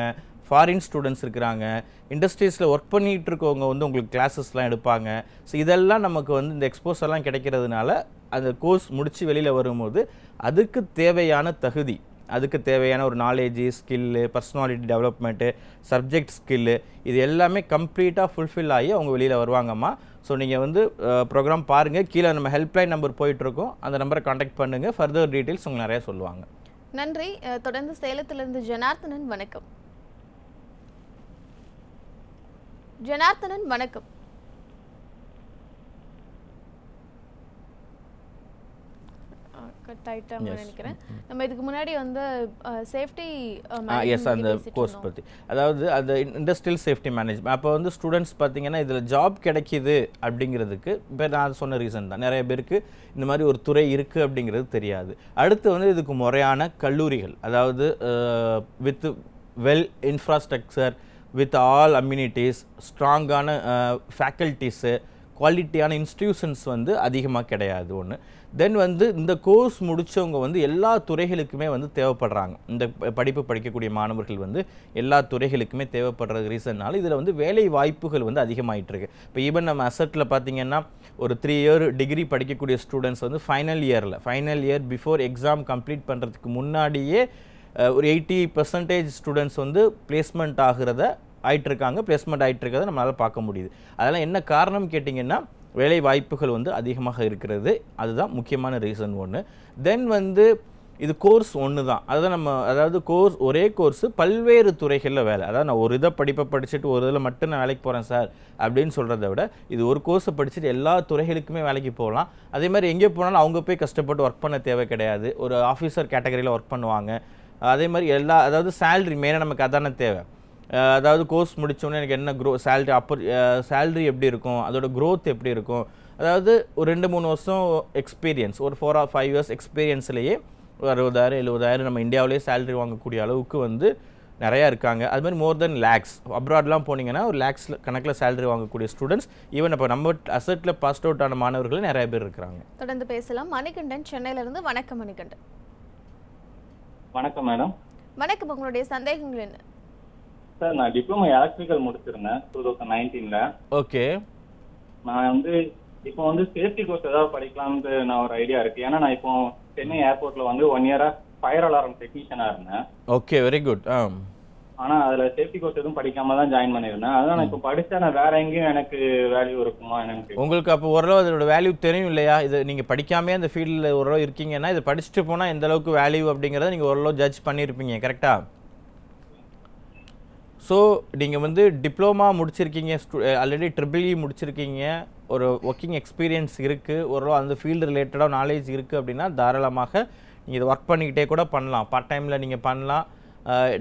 ஃபாரின் ஸ்டூடெண்ட்ஸ் இருக்கிறாங்க, இண்டஸ்ட்ரீஸில் ஒர்க் பண்ணிகிட்டு இருக்கவங்க வந்து உங்களுக்கு கிளாஸஸ்லாம் எடுப்பாங்க. ஸோ இதெல்லாம் நமக்கு வந்து இந்த எக்ஸ்போசர்லாம் கிடைக்கிறதுனால அந்த கோர்ஸ் முடித்து வெளியில் வரும்போது அதுக்கு தேவையான தகுதி, அதுக்கு தேவையான ஒரு knowledge, skill, personality development, subject skill, இது எல்லாமே கம்ப்ளீட்டாக ஃபுல்ஃபில் ஆகி அவங்க வெளியில் வருவாங்கம்மா. ஸோ நீங்கள் வந்து ப்ரோக்ராம் பாருங்கள், கீழே நம்ம ஹெல்ப்லைன் நம்பர் போயிட்டுருக்கோம், அந்த நம்பரை காண்டாக்ட் பண்ணுங்கள், ஃபர்தர் டீட்டெயில்ஸ் உங்களுக்கு நிறையா சொல்லுவாங்க. நன்றி. தொடர்ந்து சேலத்திலிருந்து ஜனார்த்தனன், வணக்கம். ஜனார்த்தனன் வணக்கம். கட் ஆயிட்டாங்க நினைக்கிறேன். நம்ம இதுக்கு முன்னாடி வந்து சேஃப்டி அந்த கோர்ஸ் பற்றி, அதாவது அந்த இண்டஸ்ட்ரியல் சேஃப்டி மேனேஜ்மெண்ட், அப்போ வந்து ஸ்டூடெண்ட்ஸ் பார்த்தீங்கன்னா இதில் ஜாப் கிடைக்கிது அப்படிங்கிறதுக்கு இப்போ நான் சொன்ன ரீசன் தான். நிறைய பேருக்கு இந்த மாதிரி ஒரு துறை இருக்குது அப்படிங்கிறது தெரியாது. அடுத்து வந்து இதுக்கு முறையான கல்லூரிகள், அதாவது with well infrastructure, with all amenities, ஸ்ட்ராங்கான ஃபேக்கல்ட்டிஸு, குவாலிட்டியான இன்ஸ்டிடியூஷன்ஸ் வந்து அதிகமாக கிடையாது. ஒன்று. தென் வந்து இந்த கோர்ஸ் முடித்தவங்க வந்து எல்லா துறைகளுக்குமே வந்து தேவைப்படுறாங்க. இந்த படிப்பு படிக்கக்கூடிய மாணவர்கள் வந்து எல்லா துறைகளுக்குமே தேவைப்படுற ரீசன்னால இதில் வந்து வேலை வாய்ப்புகள் வந்து அதிகமாகிட்டுருக்கு. இப்போ ஈவன் நம்ம அசட்டில் பார்த்திங்கன்னா ஒரு 3 இயர் டிகிரி படிக்கக்கூடிய ஸ்டூடெண்ட்ஸ் வந்து final year before exam complete பண்ணுறதுக்கு முன்னாடியே ஒரு 80% ஸ்டூடெண்ட்ஸ் வந்து பிளேஸ்மெண்ட் ஆகிட்டுருக்காங்க, பிளேஸ்மெண்ட் ஆகிட்டுருக்கிறத நம்மளால் பார்க்க முடியுது. அதெல்லாம் என்ன காரணம் கேட்டிங்கன்னா, வேலை வாய்ப்புகள் வந்து அதிகமாக இருக்கிறது. அதுதான் முக்கியமான ரீசன் ஒன்று. தென் வந்து இது கோர்ஸ் ஒன்று தான். அதுதான் நம்ம, அதாவது ஒரே கோர்ஸு பல்வேறு துறைகளில் வேலை. அதாவது நான் ஒரு படிப்பை படிச்சுட்டு ஒரு இதில் மட்டும் நான் வேலைக்கு போகிறேன் சார் அப்படின்னு சொல்கிறத விட, இது ஒரு கோர்ஸை படிச்சுட்டு எல்லா துறைகளுக்குமே வேலைக்கு போகலாம். அதே மாதிரி எங்கே போனாலும் அவங்க போய் கஷ்டப்பட்டு ஒர்க் பண்ண தேவை கிடையாது. ஒரு ஆஃபீஸர் கேட்டகரியில் ஒர்க் பண்ணுவாங்க. அதே மாதிரி அதாவது சேல்ரி மெயினாக நமக்கு அதான தேவை. அதாவது கோர்ஸ் முடித்தோன்னே எனக்கு என்ன சேல்ரி எப்படி இருக்கும், அதோட க்ரோத் எப்படி இருக்கும், அதாவது ஒரு 2-3 வருஷம் எக்ஸ்பீரியன்ஸ், ஒரு 4 or 5 years எக்ஸ்பீரியன்ஸ்லேயே ஒரு 60,000 70,000 நம்ம இந்தியாவிலேயே சேல்ரி வாங்கக்கூடிய அளவுக்கு வந்து நிறையா இருக்காங்க. அது மாதிரி மோர் தென் லேக்ஸ் அப்ராட்லாம் போனீங்கன்னா ஒரு லேக்ஸ் கணக்கில் சேலரி வாங்கக்கூடிய ஸ்டூடெண்ட்ஸ் ஈவன் இப்போ நம்ம அசெட்டில் பாஸ்ட் அவுட் ஆன மாணவர்கள் நிறைய பேர் இருக்கிறாங்க. தொடர்ந்து பேசலாம். மணிகண்டன் சென்னையிலிருந்து. வணக்கம் மணிகண்டன். வணக்கம் மேடம். வணக்கம். உங்களுடைய சந்தேகங்கள் என்ன? சார் நான் டிப்ளமோ எலக்ட்ரிக்கல் முடிச்சிருந்தேன் 2019ல. ஓகே. நான் வந்து இப்போ வந்து சேஃப்டி கோர்ஸ் ஏதாவது படிக்கலாம்னு நான் ஒரு ஐடியா இருக்கு. ஏன்னா நான் இப்போ சென்னை ஏர்போர்ட்ல வந்து 1 இயரா ஃபயர் அலாரம் டெக்னீஷியனா இருந்தேன். Okay, very good. ஆனா அதுல சேஃப்டி கோர்ஸ் எதுவும் படிக்காம தான் ஜாயின் பண்ணிருந்தேன். அதான் நான் இப்போ படிச்சா நான் வேற எங்கேயும் எனக்கு வேல்யூ இருக்குமா எனக்கு? உங்களுக்கு அப்போ ஓரளவு அதோட வேல்யூ தெரியும் இல்லையா? இது நீங்கள் படிக்காமே அந்த ஃபீல்டில் ஓரளவு இருக்கீங்கன்னா இது படிச்சுட்டு போனால் எந்த அளவுக்கு வேல்யூ அப்படிங்கிறத நீங்கள் ஓரளவு ஜட்ஜ் பண்ணியிருப்பீங்க. கரெக்டா? ஸோ நீங்கள் வந்து டிப்ளமா முடிச்சிருக்கீங்க, ஆல்ரெடி ட்ரிபிள் இ முடிச்சிருக்கீங்க, ஒரு ஒர்க்கிங் எக்ஸ்பீரியன்ஸ் இருக்குது, ஓரளவு அந்த ஃபீல்டு ரிலேட்டடாக நாலேஜ் இருக்குது அப்படின்னா தாராளமாக நீங்கள் இதை ஒர்க் பண்ணிக்கிட்டே கூட பண்ணலாம். பார்ட் டைமில் நீங்கள் பண்ணலாம்.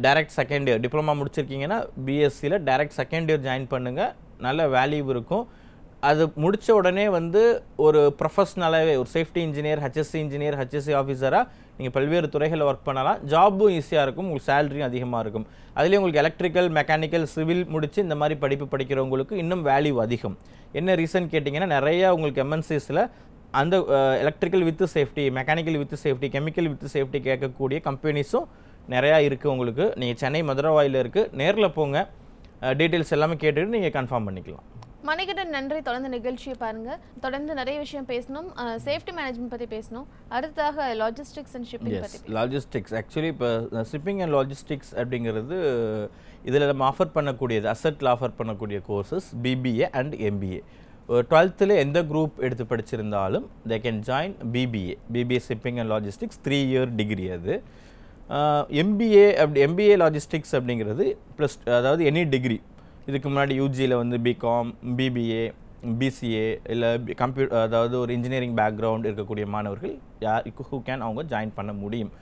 டைரக்ட் செகண்ட் இயர் டிப்ளமா முடிச்சிருக்கீங்கன்னா பிஎஸ்சியில் டைரக்ட் செகண்ட் இயர் ஜாயின் பண்ணுங்கள். நல்ல வேல்யூ இருக்கும். அது முடித்த உடனே வந்து ஒரு ப்ரொஃபஷ்னலாகவே ஒரு safety engineer, HSC engineer, HSC ஆஃபீஸராக நீங்கள் பல்வேறு துறைகளில் ஒர்க் பண்ணலாம். ஜாபும் ஈஸியாக இருக்கும், உங்களுக்கு சேலரியும் அதிகமாக இருக்கும். அதுலேயும் உங்களுக்கு எலக்ட்ரிக்கல், மெக்கானிக்கல், சிவில் முடித்து இந்த மாதிரி படிப்பு படிக்கிறவங்களுக்கு இன்னும் வேல்யூ அதிகம். என்ன ரீசன் கேட்டிங்கன்னா நிறையா உங்களுக்கு எம்என்சிஸில் அந்த electrical with safety, mechanical with safety, chemical with safety கேட்கக்கூடிய கம்பெனிஸும் நிறையா இருக்குது உங்களுக்கு. நீங்கள் சென்னை மதுரவாயில் இருக்குது, நேரில் போங்க, டீட்டெயில்ஸ் எல்லாமே கேட்டுட்டு நீங்கள் கன்ஃபார்ம் பண்ணிக்கலாம். மணிகண்டன் நன்றி. தொடர்ந்து நிகழ்ச்சியை பாருங்க. தொடர்ந்து நிறைய விஷயம் பேசணும். சேஃப்டி மேனேஜ்மெண்ட் பற்றி பேசணும். அடுத்ததாக லாஜிஸ்டிக்ஸ் அண்ட் ஷிப்பிங் பற்றி. லாஜிஸ்டிக்ஸ் ஆக்சுவலி இப்போ ஷிப்பிங் அண்ட் லாஜிஸ்டிக்ஸ் அப்படிங்கிறது இதில் நம்ம ஆஃபர் பண்ணக்கூடியது, அசெட்டில் ஆஃபர் பண்ணக்கூடிய courses BBA and MBA. 12th எந்த குரூப் எடுத்து படிச்சிருந்தாலும் they can join BBA shipping and logistics 3 year degree. அது எம்பிஏ லாஜிஸ்டிக்ஸ் அப்படிங்கிறது ப்ளஸ், அதாவது எனி டிகிரி. இதுக்கு முன்னாடி யூஜியில் வந்து பிகாம், பிபிஏ, பிசிஏ இல்லை அதாவது ஒரு இன்ஜினியரிங் பேக்ரவுண்ட் இருக்கக்கூடிய மாணவர்கள் ஹூ கேன் அவங்க ஜாயின் பண்ண முடியும்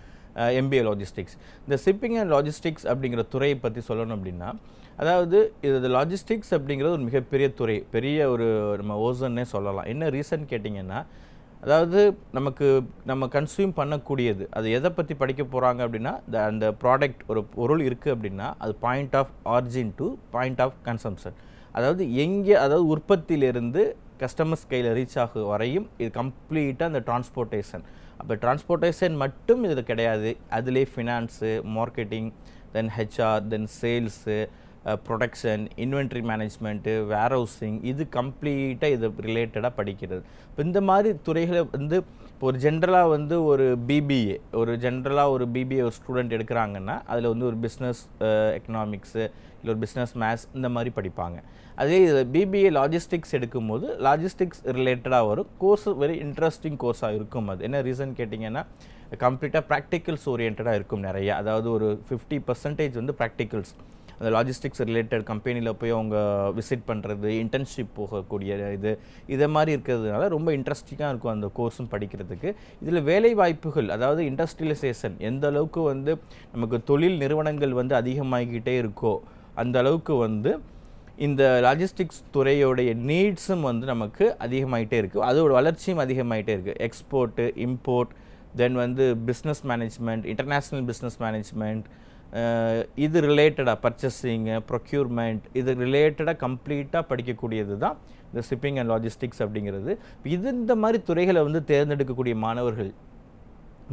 எம்பிஏ லாஜிஸ்டிக்ஸ். இந்த ஷிப்பிங் அண்ட் லாஜிஸ்டிக்ஸ் அப்படிங்கிற துறையை பற்றி சொல்லணும் அப்படின்னா, அதாவது இது லாஜிஸ்டிக்ஸ் அப்படிங்கிறது ஒரு மிகப்பெரிய துறை, பெரிய ஒரு நம்ம ஓசன்னே சொல்லலாம். என்ன ரீசன் கேட்டிங்கன்னா, அதாவது நம்ம கன்சியூம் பண்ணக்கூடியது அது எதை பற்றி படிக்க போகிறாங்க அப்படின்னா, அந்த ப்ராடக்ட் ஒரு பொருள் இருக்குது அப்படின்னா அது point of origin to point of consumption, அதாவது அதாவது உற்பத்தியிலிருந்து கஸ்டமர்ஸ் கையில் ரீச் ஆகும் வரையும் இது கம்ப்ளீட்டாக அந்த டிரான்ஸ்போர்ட்டேஷன். அப்போ டிரான்ஸ்போர்ட்டேஷன் மட்டும் இது கிடையாது, அதிலே finance, marketing, then HR, then sales, production, inventory management, warehousing, இது கம்ப்ளீட்டாக இது ரிலேட்டடாக படிக்கிறது. இப்போ இந்த மாதிரி துறைகளை வந்து இப்போ ஒரு ஜென்ரலாக வந்து ஒரு பிபிஏ ஒரு ஸ்டூடெண்ட் எடுக்கிறாங்கன்னா அதில் வந்து ஒரு பிஸ்னஸ் எக்கனாமிக்ஸு இல்லை ஒரு பிஸ்னஸ் மேத்ஸ் இந்த மாதிரி படிப்பாங்க. அதே இதில் பிபிஏ லாஜிஸ்டிக்ஸ் எடுக்கும்போது லாஜிஸ்டிக்ஸ் ரிலேட்டடாக வரும் கோர்ஸ், வெரி இன்ட்ரெஸ்டிங் கோர்ஸாக இருக்கும். அது என்ன ரீசன் கேட்டிங்கன்னா, கம்ப்ளீட்டாக ப்ராக்டிக்கல்ஸ் ஓரியன்டாக இருக்கும் நிறையா. அதாவது ஒரு 50% வந்து ப்ராக்டிக்கல்ஸ், அந்த லாஜிஸ்டிக்ஸ் ரிலேட்டட் கம்பெனியில் போய் அவங்க விசிட் பண்ணுறது, இன்டர்ன்ஷிப் போகக்கூடிய இதை மாதிரி இருக்கிறதுனால ரொம்ப இன்ட்ரெஸ்டிங்காக இருக்கும் அந்த கோர்ஸும் படிக்கிறதுக்கு. இதில் வேலை வாய்ப்புகள், அதாவது இண்டஸ்ட்ரியலைசேஷன் எந்த அளவுக்கு வந்து நமக்கு தொழில் நிறுவனங்கள் வந்து அதிகமாகிக்கிட்டே இருக்கோ அந்த அளவுக்கு வந்து இந்த லாஜிஸ்டிக்ஸ் துறையோடைய நீட்ஸும் வந்து நமக்கு அதிகமாகிட்டே இருக்குது, அதோட வளர்ச்சியும் அதிகமாகிட்டே இருக்குது. எக்ஸ்போர்ட்டு, இம்போர்ட், தென் வந்து business management, international business management, இது ரிலேட்டடாக பர்ச்சேசிங்கு, ப்ரொக்யூர்மெண்ட், இது ரிலேட்டடாக கம்ப்ளீட்டாக படிக்கக்கூடியது தான் இந்த ஷிப்பிங் அண்ட் லாஜிஸ்டிக்ஸ் அப்படிங்கிறது. இந்த மாதிரி துறைகளை வந்து தேர்ந்தெடுக்கக்கூடிய மாணவர்கள்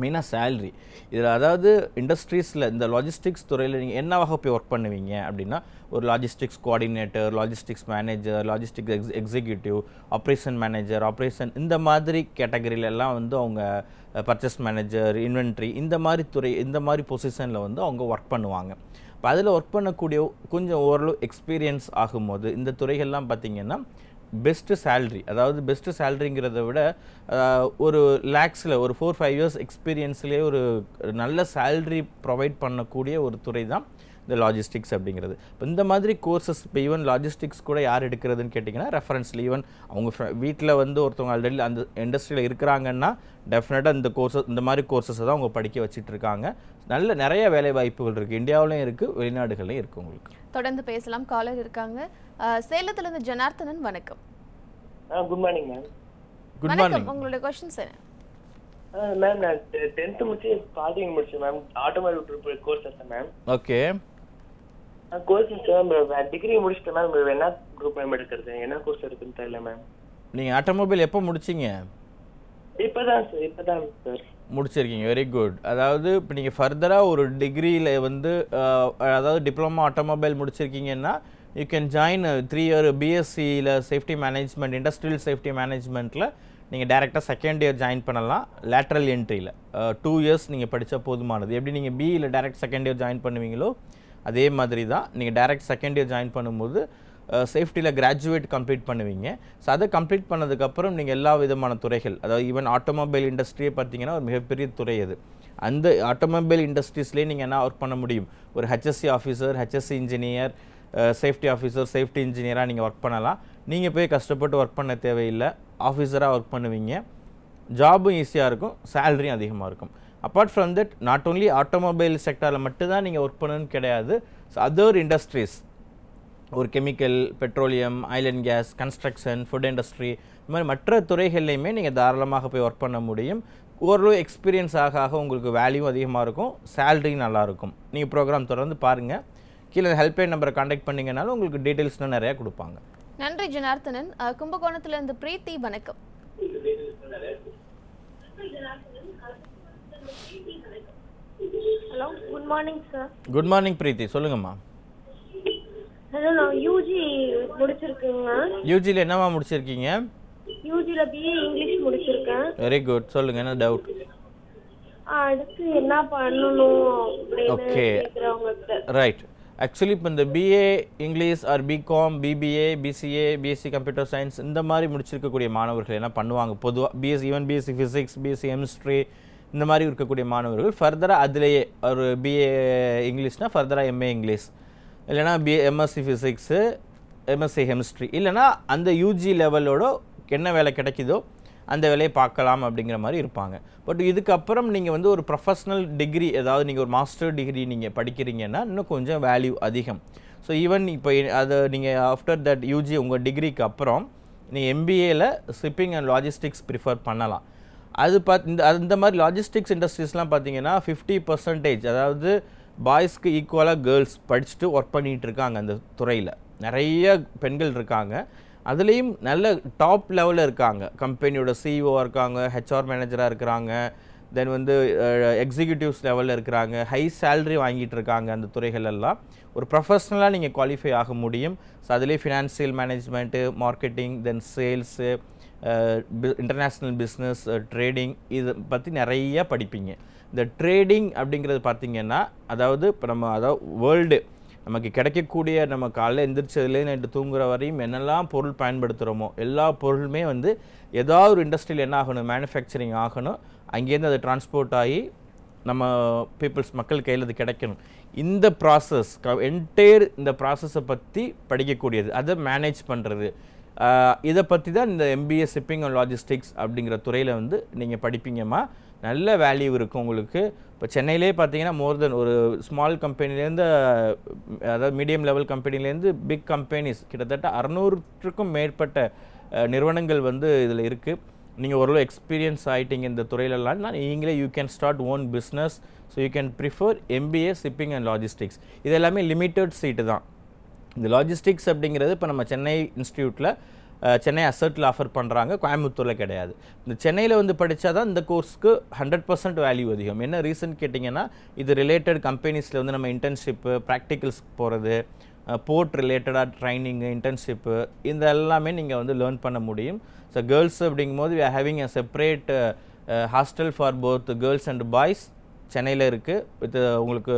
மெயினாக சேல்ரி இதில், அதாவது இண்டஸ்ட்ரீஸில் இந்த லாஜிஸ்டிக்ஸ் துறையில் நீங்கள் என்னவாக போய் ஒர்க் பண்ணுவீங்க அப்படின்னா, ஒரு logistics coordinator, logistics manager, logistics executive, operation manager, இந்த மாதிரி கேட்டகரியிலெல்லாம் வந்து அவங்க பர்ச்சேஸ் மேனேஜர், இன்வென்ட்ரி, இந்த மாதிரி பொசிஷனில் வந்து அவங்க ஒர்க் பண்ணுவாங்க. இப்போ அதில் ஒர்க் பண்ணக்கூடிய கொஞ்சம் ஓரளவு எக்ஸ்பீரியன்ஸ் ஆகும்போது இந்த துறைகள்லாம் பார்த்திங்கன்னா பெஸ்ட்டு சேல்ரி, அதாவது பெஸ்ட்டு சேல்ரிங்கிறத விட ஒரு லேக்ஸில் ஒரு 4-5 இயர்ஸ் எக்ஸ்பீரியன்ஸ்லேயே ஒரு நல்ல சேல்ரி ப்ரொவைட் பண்ணக்கூடிய ஒரு துறை தான் இந்த லாஜிஸ்டிக்ஸ் அப்படிங்கிறது. இப்போ இந்த மாதிரி கோர்சஸ், இப்போ ஈவன் லாஜிஸ்டிக்ஸ் கூட யார் எடுக்கிறதுன்னு கேட்டிங்கன்னா ரெஃபரன்ஸில், ஈவன் அவங்க வீட்டில் வந்து ஒருத்தவங்க ஆல்ரெடி அந்த இண்டஸ்ட்ரியில் இருக்கிறாங்கன்னா டெஃபினட்டாக இந்த மாதிரி கோர்சஸை தான் அவங்க படிக்க வச்சுட்டு இருக்காங்க. நிறைய வேலை வாய்ப்புகள் இருக்குது, இந்தியாவிலையும் இருக்குது, வெளிநாடுகள்லையும் இருக்குது. உங்களுக்கு தொடர்ந்து பேசலாம். காலர் இருக்காங்க. சேலத்திலிருந்து ஜனார்த்தனன். வணக்கம். Good morning ma'am. Good morning. உங்களுடைய क्वेश्चंस என்ன? மேம் நான் 10th முடிச்சு கார்டிங் முடிச்சேன் மேம். ஆட்டோமொபைல் கோர்ஸ் எடுத்தேன் ma'am. Okay. Course sir degree முடிச்சுட்டு மேம் என்ன குரூப் மேம் எடுக்கிறது, என்ன கோர்ஸ் எடுக்குன்னு தெரியல மேம். நீங்கள் ஆட்டோமொபைல் எப்போ முடிச்சிங்க? இப்பதான் சார் முடிச்சிருக்கீங்க, வெரி குட். அதாவது இப்போ நீங்கள் ஃபர்தராக ஒரு டிகிரியில் வந்து அதாவது டிப்ளமா ஆட்டோமொபைல் முடிச்சிருக்கீங்கன்னா யூ கேன் ஜாயின் 3 year பிஎஸ்சியில் சேஃப்டி மேனேஜ்மெண்ட், இண்டஸ்ட்ரியல் சேஃப்டி மேனேஜ்மெண்ட்டில் நீங்கள் டேரெக்டாக செகண்ட் இயர் ஜாயின் பண்ணலாம். லேட்ரல் என்ட்ரியில் 2 years நீங்கள் படித்தா போதுமானது. எப்படி நீங்கள் பிஇயில் டேரெக்ட் செகண்ட் இயர் ஜாயின் பண்ணுவீங்களோ அதே மாதிரி தான் நீங்கள் டேரெக்ட் செகண்ட் இயர் ஜாயின் பண்ணும்போது சேஃப்டியில் கிராஜுவேட் கம்ப்ளீட் பண்ணுவீங்க. ஸோ அதை கம்ப்ளீட் பண்ணதுக்கப்புறம் நீங்கள் எல்லா விதமான துறைகள், அதாவது ஈவன் ஆட்டோமொபைல் இண்டஸ்ட்ரியே பார்த்தீங்கன்னா ஒரு மிகப்பெரிய துறை அது. அந்த ஆட்டோமொபைல் இண்டஸ்ட்ரீஸ்லேயே நீங்கள் என்ன ஒர்க் பண்ண முடியும்? ஒரு HSC officer, HSC engineer, safety officer, safety இன்ஜினியராக நீங்கள் ஒர்க் பண்ணலாம். நீங்கள் போய் கஷ்டப்பட்டு ஒர்க் பண்ண தேவையில்லை, ஆஃபீஸராக ஒர்க் பண்ணுவீங்க. ஜாபும் ஈஸியாக இருக்கும், சேலரியும் அதிகமாக இருக்கும். Apart from that not only automobile செக்டரில் மட்டும்தான் நீங்கள் ஒர்க் பண்ணணும்னு கிடையாது. ஸோ அதர் இண்டஸ்ட்ரீஸ், ஒரு chemical, petroleum, oil and gas, construction, food industry, இந்த மாதிரி மற்ற துறைகள்லையுமே நீங்கள் தாராளமாக போய் ஒர்க் பண்ண முடியும். ஓரளவு எக்ஸ்பீரியன்ஸ் ஆக உங்களுக்கு வேல்யூ அதிகமாக இருக்கும், சேலரியும் நல்லாயிருக்கும். நீங்கள் ப்ரோக்ராம் தொடர்ந்து பாருங்கள். கீழே ஹெல்ப்லைன் நம்பரை கான்டாக்ட் பண்ணிங்கனாலும் உங்களுக்கு டீட்டெயில்ஸ்லாம் நிறையா கொடுப்பாங்க. நன்றி ஜனார்த்தனன். கும்பகோணத்திலிருந்து பிரீத்தி, வணக்கம். Hello, good morning sir. Good morning Preethi, சொல்லுங்கம்மா. ஹலோ, நான் யூஜி முடிச்சிருக்கேங்க. யூஜியில் என்னம்மா முடிச்சிருக்கீங்க? யூஜியில் பிஏ இங்கிலீஷ் முடிச்சிருக்கேன். வெரி குட், சொல்லுங்கள், என்ன டவுட்? அடுத்து என்ன பண்ணணும் அப்படின்னு கேட்குறவங்ககிட்ட. ரைட். ஆக்சுவலி இப்போ இந்த BA English or BCom, BBA, BCA, BSc computer science இந்த மாதிரி முடிச்சிருக்கக்கூடிய மாணவர்கள் என்ன பண்ணுவாங்க பொதுவாக? Even BSc physics, BSc chemistry இந்த மாதிரி இருக்கக்கூடிய மாணவர்கள் ஃபர்தராக அதிலேயே ஒரு பிஏ இங்கிலீஷ்னால் ஃபர்தராக எம்ஏ இங்கிலீஷ், இல்லைனா எம்எஸ்சி ஃபிசிக்ஸு, எம்எஸ்சி கெமிஸ்ட்ரி, இல்லைனா அந்த யூஜி லெவலோட என்ன வேலை கிடைக்குதோ அந்த வேலையை பார்க்கலாம் அப்படிங்கிற மாதிரி இருப்பாங்க. பட் இதுக்கப்புறம் நீங்கள் வந்து ஒரு ப்ரொஃபஷ்னல் டிகிரி, அதாவது நீங்கள் ஒரு மாஸ்டர் டிகிரி நீங்கள் படிக்கிறீங்கன்னா இன்னும் கொஞ்சம் வேல்யூ அதிகம். ஸோ ஈவன் இப்போ அதை நீங்கள் ஆஃப்டர் தட் யூஜி உங்கள் டிகிரிக்கு அப்புறம் நீங்கள் எம்பிஏல ஷிப்பிங் அண்ட் லாஜிஸ்டிக்ஸ் ப்ரிஃபர் பண்ணலாம். அது அந்த மாதிரி லாஜிஸ்டிக்ஸ் இண்டஸ்ட்ரீஸ்லாம் பார்த்தீங்கன்னா 50%, அதாவது பாய்ஸ்க்கு ஈக்குவலாக கேர்ள்ஸ் படிச்சுட்டு ஒர்க் பண்ணிகிட்டு இருக்காங்க. அந்த துறையில் நிறைய பெண்கள் இருக்காங்க. அதுலேயும் நல்ல டாப் லெவலில் இருக்காங்க. கம்பெனியோட சிஇஓவாக இருக்காங்க, ஹெச்ஆர் மேனேஜராக இருக்கிறாங்க, தென் வந்து எக்ஸிக்யூட்டிவ்ஸ் லெவலில் இருக்கிறாங்க, ஹை சேலரி வாங்கிட்டு இருக்காங்க. அந்த துறைகளெல்லாம் ஒரு ப்ரொஃபஷ்னலாக நீங்கள் குவாலிஃபை ஆக முடியும். ஸோ அதுலேயே ஃபினான்சியல் மேனேஜ்மெண்ட்டு, மார்க்கெட்டிங், தென் சேல்ஸு, இன்டர்நேஷ்னல் பிஸ்னஸ், ட்ரேடிங், இதை பற்றி நிறைய படிப்பீங்க. இந்த ட்ரேடிங் அப்படிங்கிறது பார்த்திங்கன்னா அதாவது இப்போ வேர்ல்டு நமக்கு கிடைக்கக்கூடிய, நம்ம காலையில் எந்திரிச்சதுலேருந்து நைட்டு தூங்குற வரையும் என்னெல்லாம் பொருள் பயன்படுத்துகிறோமோ எல்லா பொருளுமே வந்து ஏதாவது ஒரு இண்டஸ்ட்ரியில் என்ன ஆகணும், மேனுஃபேக்சரிங் ஆகணும். அங்கேருந்து அது டிரான்ஸ்போர்ட் ஆகி நம்ம மக்கள் கையில் அது கிடைக்கணும். இந்த ப்ராசஸ் என்டையர் இந்த ப்ராசஸை பற்றி படிக்கக்கூடியது, அதை மேனேஜ் பண்ணுறது, இதை பற்றி தான் இந்த எம்பிஏ ஷிப்பிங் அண்ட் லாஜிஸ்டிக்ஸ் அப்படிங்கிற துறையில் வந்து நீங்கள் படிப்பீங்கம்மா. நல்ல வேல்யூ இருக்கும் உங்களுக்கு. இப்போ சென்னையிலே பார்த்தீங்கன்னா மோர் தென் ஒரு ஸ்மால் கம்பெனிலேருந்து, அதாவது மீடியம் லெவல் கம்பெனிலேருந்து பிக் கம்பெனிஸ் கிட்டத்தட்ட 600க்கும் மேற்பட்ட நிறுவனங்கள் வந்து இதில் இருக்குது. நீங்கள் ஓரளவு எக்ஸ்பீரியன்ஸ் ஆகிட்டீங்க இந்த துறையிலலாம், நீங்களே you can start own business. So you can prefer MBA shipping and logistics. இது எல்லாமே லிமிட்டட் சீட்டு தான். இந்த லாஜிஸ்டிக்ஸ் அப்படிங்கிறது இப்போ நம்ம சென்னை இன்ஸ்டியூட்டில், சென்னை அசட்டில் ஆஃபர் பண்ணுறாங்க, கோயம்புத்தூரில் கிடையாது. இந்த சென்னையில் வந்து படித்தா தான் இந்த கோர்ஸ்க்கு 100% வேல்யூ அதிகம். என்ன ரீசன் கேட்டிங்கன்னா, இது ரிலேட்டட் கம்பெனிஸில் வந்து நம்ம இன்டர்ன்ஷிப்பு, ப்ராக்டிகல்ஸ் போகிறது, போர்ட் ரிலேட்டடாக ட்ரைனிங்கு, இன்டர்ன்ஷிப்பு, இந்த எல்லாமே நீங்கள் வந்து லேர்ன் பண்ண முடியும். ஸோ கேர்ள்ஸ் அப்படிங்கும்போது we are having a separate hostel for both girls and boys சென்னையில் இருக்குது. வித் உங்களுக்கு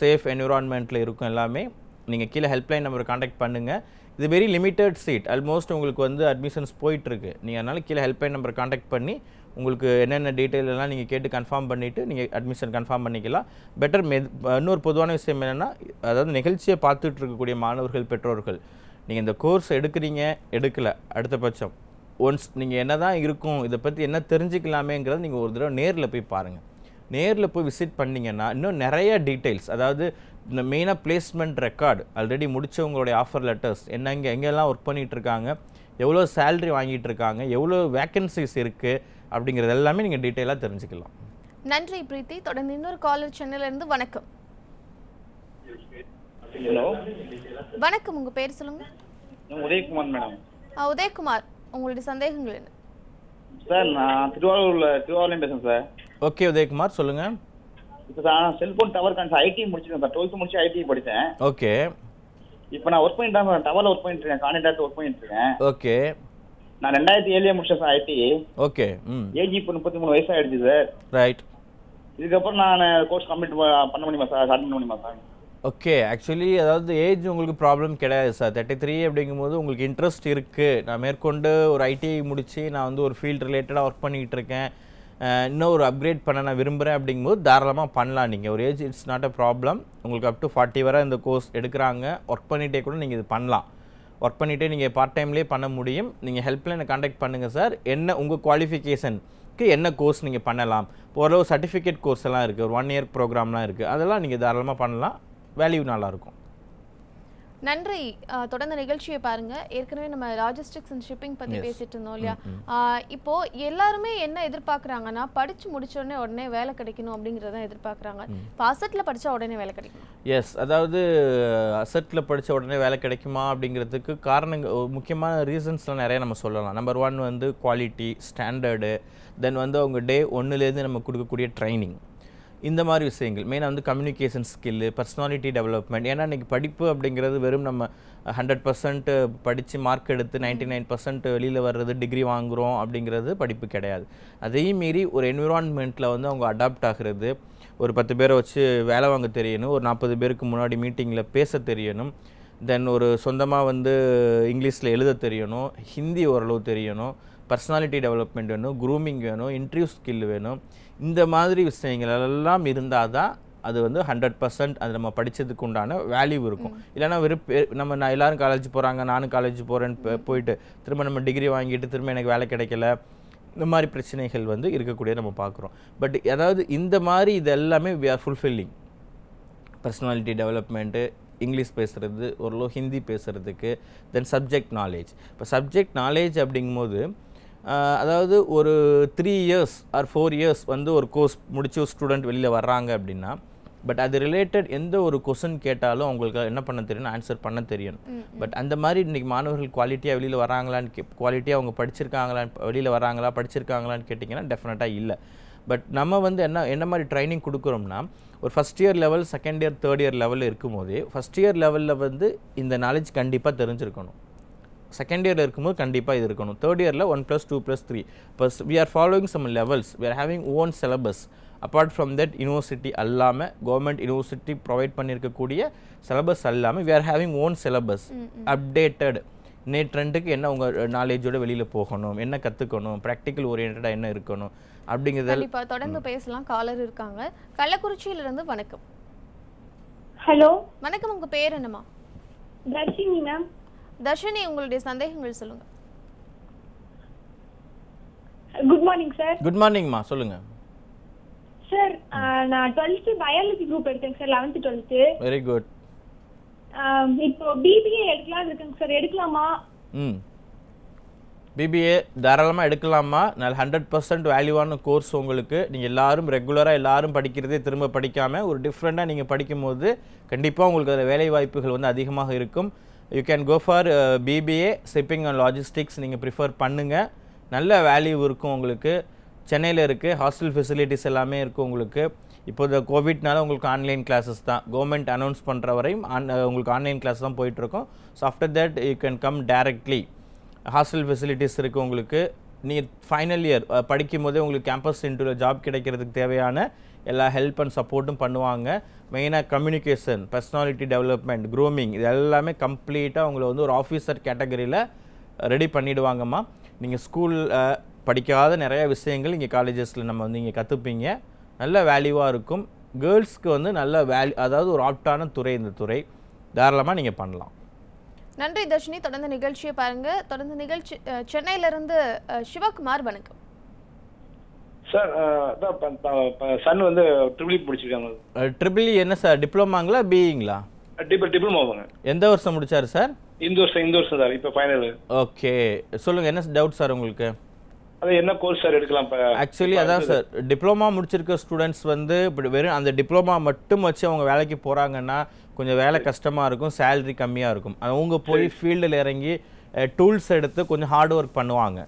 சேஃப் என்விரான்மெண்ட்டில் இருக்கும் எல்லாமே. நீங்கள் கீழே ஹெல்ப்லைன் நம்பரை காண்டாக்ட் பண்ணுங்கள். இது வெரி லிமிட்டட் சீட், ஆல்மோஸ்ட் உங்களுக்கு வந்து அட்மிஷன்ஸ் போயிட்டுருக்கு. நீங்கள் அதனால் கீழே ஹெல்ப்லைன் நம்பரை காண்டாக்ட் பண்ணி உங்களுக்கு என்னென்ன டீட்டெயில் எல்லாம் நீங்கள் கேட்டு கன்ஃபார்ம் பண்ணிவிட்டு நீங்கள் அட்மிஷன் கன்ஃபார்ம் பண்ணிக்கலாம். பெட்டர் இன்னொரு பொதுவான விஷயம் என்னென்னா, அதாவது நிகழ்ச்சியை பார்த்துட்டு இருக்கக்கூடிய மாணவர்கள், பெற்றோர்கள், நீங்கள் இந்த கோர்ஸ் எடுக்கிறீங்க எடுக்கலை, அடுத்த பட்சம் ஒன்ஸ் நீங்கள் என்ன தான் இருக்கும், இதை பற்றி என்ன தெரிஞ்சுக்கலாமேங்கிறத நீங்கள் ஒரு தடவை நேரில் போய் பாருங்கள். நேரில் போய் விசிட் பண்ணிங்கன்னா இன்னும் நிறைய டீட்டெயில்ஸ், அதாவது இந்த மெயினாக பிளேஸ்மெண்ட் ரெக்கார்டு, ஆல்ரெடி முடித்தவங்களுடைய ஆஃபர் லெட்டர்ஸ், எங்கெல்லாம் ஒர்க் பண்ணிகிட்ருக்காங்க, எவ்வளோ சேலரி வாங்கிட்டு இருக்காங்க, எவ்வளோ வேக்கன்சிஸ் இருக்குது அப்படிங்கிறது எல்லாமே நீங்கள் டீட்டெயிலாக தெரிஞ்சுக்கலாம். நன்றி பிரீத்தி. தொடர்ந்து இன்னொரு காலர் சென்னையிலேருந்து. வணக்கம். ஹலோ, வணக்கம், உங்க பேர் சொல்லுங்க. உதயகுமார் மேடம். உதயகுமார், உங்களுடைய சந்தேகங்கள் என்ன? சார் நான் திருவாரூர்லேயும் பேசுறேன் சார். ஓகே உதயகுமார், சொல்லுங்கள். இப்போ நான் செல்போன் டவர் கனெக்ஷன் ஐடி முடிச்சிருக்கேன் சார். 12th முடிச்சு ஐடி படித்தேன். ஓகே. இப்போ நான் ஒர்க் பண்ணிட்டு டவரில் ஒர்க் பண்ணிட்டு இருக்கேன், கான்ட்ராக்டர் ஒர்க் பண்ணிட்டு இருக்கேன். ஓகே. நான் 2007 முடிச்சேன் சார் ஐடி. ஓகே. ஏஜ் இப்போ 33 வயசு ஆயிடுச்சு சார். ரைட். இதுக்கப்புறம் நான் கோர்ஸ் கம்ப்ளீட் பண்ண முடியுமா சார்? ஸ்டார்ட் பண்ண முடியுமா சார்? ஓகே, ஆக்சுவலி அதாவது ஏஜ் உங்களுக்கு ப்ராப்ளம் கிடையாது சார். 33 அப்படிங்கும்போது உங்களுக்கு இன்ட்ரெஸ்ட் இருக்குது, நான் மேற்கொண்டு ஒரு ஐடிஐ முடித்து நான் வந்து ஒரு ஃபீல்டு ரிலேட்டடாக ஒர்க் பண்ணிக்கிட்டு இருக்கேன், இன்னும் ஒரு அப்கிரேட் பண்ண நான் விரும்புகிறேன் அப்படிங்கும்போது தாராளமாக பண்ணலாம். நீங்கள் ஒரு age it's not a problem. உங்களுக்கு அப் டு 40 வரை இந்த கோர்ஸ் எடுக்கிறாங்க. ஒர்க் பண்ணிகிட்டே கூட நீங்கள் இது பண்ணலாம். ஒர்க் பண்ணிவிட்டு நீங்கள் பார்ட் டைம்லேயே பண்ண முடியும். நீங்கள் ஹெல்ப்லைனை கான்டாக்ட் பண்ணுங்கள் சார். என்ன உங்கள் குவாலிஃபிகேஷனுக்கு என்ன கோர்ஸ் நீங்கள் பண்ணலாம். ஓரளவு சர்டிஃபிகேட் கோர்ஸ் எல்லாம் இருக்குது, ஒரு 1 இயர் ப்ரோக்ராம்லாம் இருக்குது, அதெல்லாம் நீங்கள் தாராளமாக பண்ணலாம். வேல்யூ நல்லாயிருக்கும். நன்றி. தொடர்ந்து நிகழ்ச்சியை பாருங்க. ஏற்கனவே நம்ம லாஜிஸ்டிக்ஸ் அண்ட் ஷிப்பிங் பத்தி பேசிட்டு இருந்தோம் இல்லையா? இப்போ எல்லாருமே என்ன எதிர்பார்க்கறாங்கன்னா, படிச்சு முடிச்ச உடனே வேலை கிடைக்கணும் அப்படிங்கறத எதிர்பார்க்கறாங்க. இப்போ அசெட்ல படிச்சா உடனே வேலை கிடைக்குமா? எஸ், அதாவது அசெட்ல படிச்ச உடனே வேலை கிடைக்குமா அப்படிங்கிறதுக்கு காரணங்கள், முக்கியமான ரீசன்ஸ்லாம் நிறைய நம்ம சொல்லலாம். நம்பர் 1 வந்து குவாலிட்டி, ஸ்டாண்டர்டு, தென் வந்து அவங்க டே 1லேருந்து நம்ம கொடுக்கக்கூடிய ட்ரைனிங், இந்த மாதிரி விஷயங்கள். மெயினாக வந்து கம்யூனிகேஷன் ஸ்கில்லு, பர்சனாலிட்டி டெவலப்மெண்ட். ஏன்னா இன்றைக்கி படிப்பு அப்படிங்கிறது வெறும் நம்ம 100% படித்து மார்க் எடுத்து 99% வெளியில் வர்றது, டிகிரி வாங்குகிறோம் அப்படிங்கிறது படிப்பு கிடையாது. அதையும் மீறி ஒரு என்விரான்மெண்ட்டில் வந்து அவங்க அடாப்ட் ஆகிறது, ஒரு 10 பேரை வச்சு வேலை வாங்க தெரியணும், ஒரு 40 பேருக்கு முன்னாடி மீட்டிங்கில் பேச தெரியணும், தென் ஒரு சொந்தமாக வந்து இங்கிலீஷில் எழுத தெரியணும், ஹிந்தி ஓரளவு தெரியணும், பர்சனாலிட்டி டெவலப்மெண்ட் வேணும், க்ரூமிங் வேணும், இன்டர்வியூ ஸ்கில் வேணும். இந்த மாதிரி விஷயங்கள் எல்லாம் இருந்தால் தான் அது வந்து 100% அது நம்ம படித்ததுக்கு உண்டான வேல்யூ இருக்கும். இல்லைனா நான் எல்லோரும் காலேஜ் போகிறாங்க, நானும் காலேஜ் போகிறேன்னு போயிட்டு திரும்ப நம்ம டிகிரி வாங்கிட்டு திரும்ப எனக்கு வேலை கிடைக்கல, இந்த மாதிரி பிரச்சனைகள் வந்து இருக்கக்கூடிய நம்ம பார்க்குறோம். பட் அதாவது இந்த மாதிரி இது எல்லாமே we are fulfilling. Personality development, English பேசுகிறது, ஓரளவு ஹிந்தி பேசுகிறதுக்கு, தென் சப்ஜெக்ட் நாலேஜ். இப்போ சப்ஜெக்ட் நாலேஜ் அப்படிங்கும்போது அதாவது ஒரு 3 இயர்ஸ் ஆர் 4 இயர்ஸ் வந்து ஒரு கோர்ஸ் முடிச்சு ஒரு ஸ்டூடெண்ட் வெளியில் வர்றாங்க அப்படின்னா, பட் அது ரிலேட்டட் எந்த ஒரு கொஸ்டின் கேட்டாலும் அவங்களுக்கு என்ன பண்ண தெரியணும், ஆன்சர் பண்ண தெரியணும். பட் அந்த மாதிரி இன்றைக்கி மாணவர்கள் குவாலிட்டியாக வெளியில் வராங்களான்னு குவாலிட்டியாக அவங்க வெளியில் வராங்களா படிச்சிருக்காங்களான்னு கேட்டிங்கன்னா டெஃபினட்டாக இல்லை. பட் நம்ம வந்து என்ன மாதிரி ட்ரைனிங் கொடுக்குறோம்னா, ஒரு first year level, second year, third year லெவலில் இருக்கும்போதே ஃபஸ்ட் இயர் லெவலில் வந்து இந்த நாலேஜ் கண்டிப்பாக தெரிஞ்சிருக்கணும். செகண்ட் இயரில் இருக்கும்போது கண்டிப்பாக இது இருக்கணும். தேர்ட் இயரில் 1 + 2 + 3. Plus we are following some levels, we are having own syllabus. Apart from that university அல்லாமல், கவர்மெண்ட் யூனிவர்சிட்டி ப்ரொவைட் பண்ணியிருக்கக்கூடிய சிலபஸ் அல்லாமல் we are having own syllabus updated. ட்ரெண்டுக்கு என்ன உங்கள் நாலேஜோட வெளியில் போகணும், என்ன கற்றுக்கணும், ப்ராக்டிக்கல் ஓரியன்டாக என்ன இருக்கணும் அப்படிங்கிறது. இப்போ தொடர்ந்து பேசலாம். காலர் இருக்காங்க கள்ளக்குறிச்சியிலிருந்து. வணக்கம். ஹலோ வணக்கம், உங்கள் பேர் என்னம்மா? தர்ஷினி மேம். தர்ஷினி, உங்களுடைய சந்தேகங்கள் சொல்லுங்க. Good morning sir. குட் மார்னிங்மா, சொல்லுங்க சார். நான் 12th பயாலஜி குரூப் எடுத்தேன் sir, 11th 12th. Very good. இப்போ பிபிஏ எடுக்கலாம்னு இருக்கேங்க சார், எடுக்கலாமா? பிபிஏ தாராளமாக எடுக்கலாமா. நல்ல 100% வேல்யூவான கோர்ஸ் உங்களுக்கு. நீங்கள் எல்லாரும் ரெகுலராக எல்லாரும் படிக்கிறதே திரும்ப படிக்காமல் ஒரு டிஃப்ரெண்ட்டாக நீங்கள் படிக்கும்போது கண்டிப்பாக உங்களுக்கு அதில் வேலை வாய்ப்புகள் வந்து அதிகமாக இருக்கும். You can go for BBA shipping and logistics நீங்கள் ப்ரிஃபர் பண்ணுங்கள். நல்ல வேல்யூ இருக்கும் உங்களுக்கு. சென்னையில் இருக்குது, ஹாஸ்டல் ஃபெசிலிட்டிஸ் எல்லாமே இருக்குது உங்களுக்கு. இப்போ இந்த கோவிட்னால உங்களுக்கு ஆன்லைன் கிளாஸஸ் தான், கவர்மெண்ட் அனௌன்ஸ் பண்ணுற வரையும் உங்களுக்கு ஆன்லைன் கிளாஸ் தான் போயிட்டுருக்கோம். So after that you can come directly. Hostel facilities இருக்குது உங்களுக்கு. நீங்கள் ஃபைனல் இயர் படிக்கும் போதே உங்களுக்கு கேம்பஸ் இன்டர்வியூவில் ஜாப் கிடைக்கிறதுக்கு தேவையான எல்லா ஹெல்ப் அண்ட் சப்போர்ட்டும் பண்ணுவாங்க. மெயினாக கம்யூனிகேஷன், பர்சனாலிட்டி டெவலப்மெண்ட், க்ரூமிங், இது எல்லாமே கம்ப்ளீட்டாக உங்களை வந்து ஒரு ஆஃபீஸர் கேட்டகரியில் ரெடி பண்ணிவிடுவாங்கம்மா. நீங்கள் ஸ்கூல் படிக்காத நிறைய விஷயங்கள் இங்கே காலேஜஸில் நம்ம வந்து இங்கே கற்றுப்பீங்க. நல்ல வேல்யூவாக இருக்கும். கேர்ள்ஸ்க்கு வந்து நல்ல அதாவது ஒரு ஆப்டான துறை இந்த துறை. தாராளமாக நீங்கள் பண்ணலாம். நன்றி தர்ஷினி. தொடர்ந்து நிகழ்ச்சியை பாருங்க. தொடர்ந்து நிகழ்ச்சி சென்னையிலிருந்து சிவகுமார். வணக்கம் சார். சன் வந்து ட்ரிபிள் முடிச்சிருக்காங்க. ட்ரிபிள் என்ன சார், டிப்ளமாங்களா பிஇங்களா? டிப்ளமாவாங்க. எந்த வருஷம் முடிச்சாரு சார்? இந்த வருஷம் சார், இப்போ ஃபைனல். ஓகே, சொல்லுங்கள் என்ன டவுட் சார் உங்களுக்கு? அது என்ன கோர்ஸ் சார் எடுக்கலாம் இப்போ? ஆக்சுவலி அதான் சார், டிப்ளமா முடிச்சிருக்க ஸ்டூடெண்ட்ஸ் வந்து இப்படி வெறும் அந்த டிப்ளமா மட்டும் வச்சு அவங்க வேலைக்கு போகிறாங்கன்னா கொஞ்சம் வேலை கஷ்டமாக இருக்கும், சேலரி கம்மியாக இருக்கும். அவங்க போய் ஃபீல்டில் இறங்கி டூல்ஸ் எடுத்து கொஞ்சம் ஹார்ட் ஒர்க் பண்ணுவாங்க,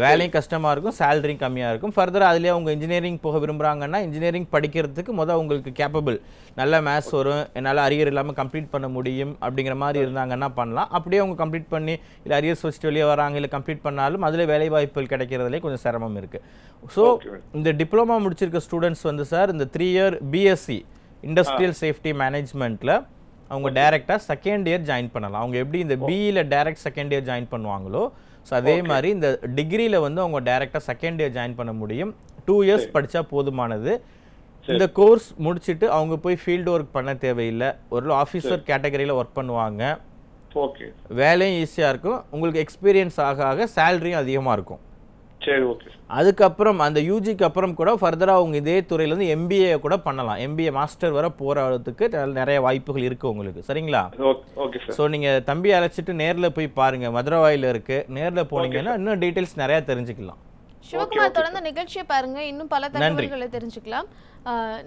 வேலையும் கஷ்டமாக இருக்கும், சேலரியும் கம்மியாக இருக்கும். ஃபர்தராக அதுலேயே அவங்க இன்ஜினியரிங் போக விரும்புகிறாங்கன்னா இன்ஜினியரிங் படிக்கிறதுக்கு உங்களுக்கு கேப்பபிள், நல்ல மேத்ஸ் வரும், என்னால் அரியர் இல்லாமல் கம்ப்ளீட் பண்ண முடியும் அப்படிங்கிற மாதிரி இருந்தாங்கன்னா பண்ணலாம். அப்படியே அவங்க கம்ப்ளீட் பண்ணி இல்லை அரியர்ஸ் வச்சுட்டு வெளியே வராங்க, இல்லை கம்ப்ளீட் பண்ணாலும் அதில் வேலை வாய்ப்புகள் கிடைக்கிறதுலே கொஞ்சம் சிரமம் இருக்குது. ஸோ இந்த டிப்ளமா முடிச்சிருக்க ஸ்டூடெண்ட்ஸ் வந்து சார் இந்த 3 இயர் பிஎஸ்சி இண்டஸ்ட்ரியல் சேஃப்டி மேனேஜ்மெண்ட்டில் அவங்க டைரெக்டாக செகண்ட் இயர் ஜாயின் பண்ணலாம். அவங்க எப்படி இந்த பிஇயில் டைரக்ட் செகண்ட் இயர் ஜாயின் பண்ணுவாங்களோ ஸோ அதே மாதிரி இந்த டிகிரியில் வந்து அவங்க டைரெக்டாக செகண்ட் இயர் ஜாயின் பண்ண முடியும். 2 இயர்ஸ் படித்தா போதுமானது. இந்த கோர்ஸ் முடிச்சுட்டு அவங்க போய் ஃபீல்டு ஒர்க் பண்ண தேவையில்லை, ஒரு ஆஃபீஸர் கேட்டகரியில் ஒர்க் பண்ணுவாங்க, வேலையும் ஈஸியாக இருக்கும், உங்களுக்கு எக்ஸ்பீரியன்ஸ் ஆக ஆக சேலரியும் அதிகமாக இருக்கும். சரி, ஓகே. அதுக்கப்புறம் அந்த யூஜிக்கு அப்புறம் கூட ஃபர்தராக அவங்க இதே துறையிலேருந்து எம்பிஏ கூட பண்ணலாம். எம்பிஏ மாஸ்டர் வர போகிறதுக்கு நிறைய வாய்ப்புகள் இருக்குது உங்களுக்கு. சரிங்களா? ஸோ நீங்கள் தம்பி அழைச்சிட்டு நேரில் போய் பாருங்கள், மதுரவாயில் இருக்குது, நேரில் போனீங்கன்னா இன்னும் டீட்டெயில்ஸ் நிறையா தெரிஞ்சுக்கலாம். சிவகுமார், தொடர்ந்து நிகழ்ச்சியை பாருங்க, இன்னும் பல தகவல்களை தெரிஞ்சுக்கலாம்.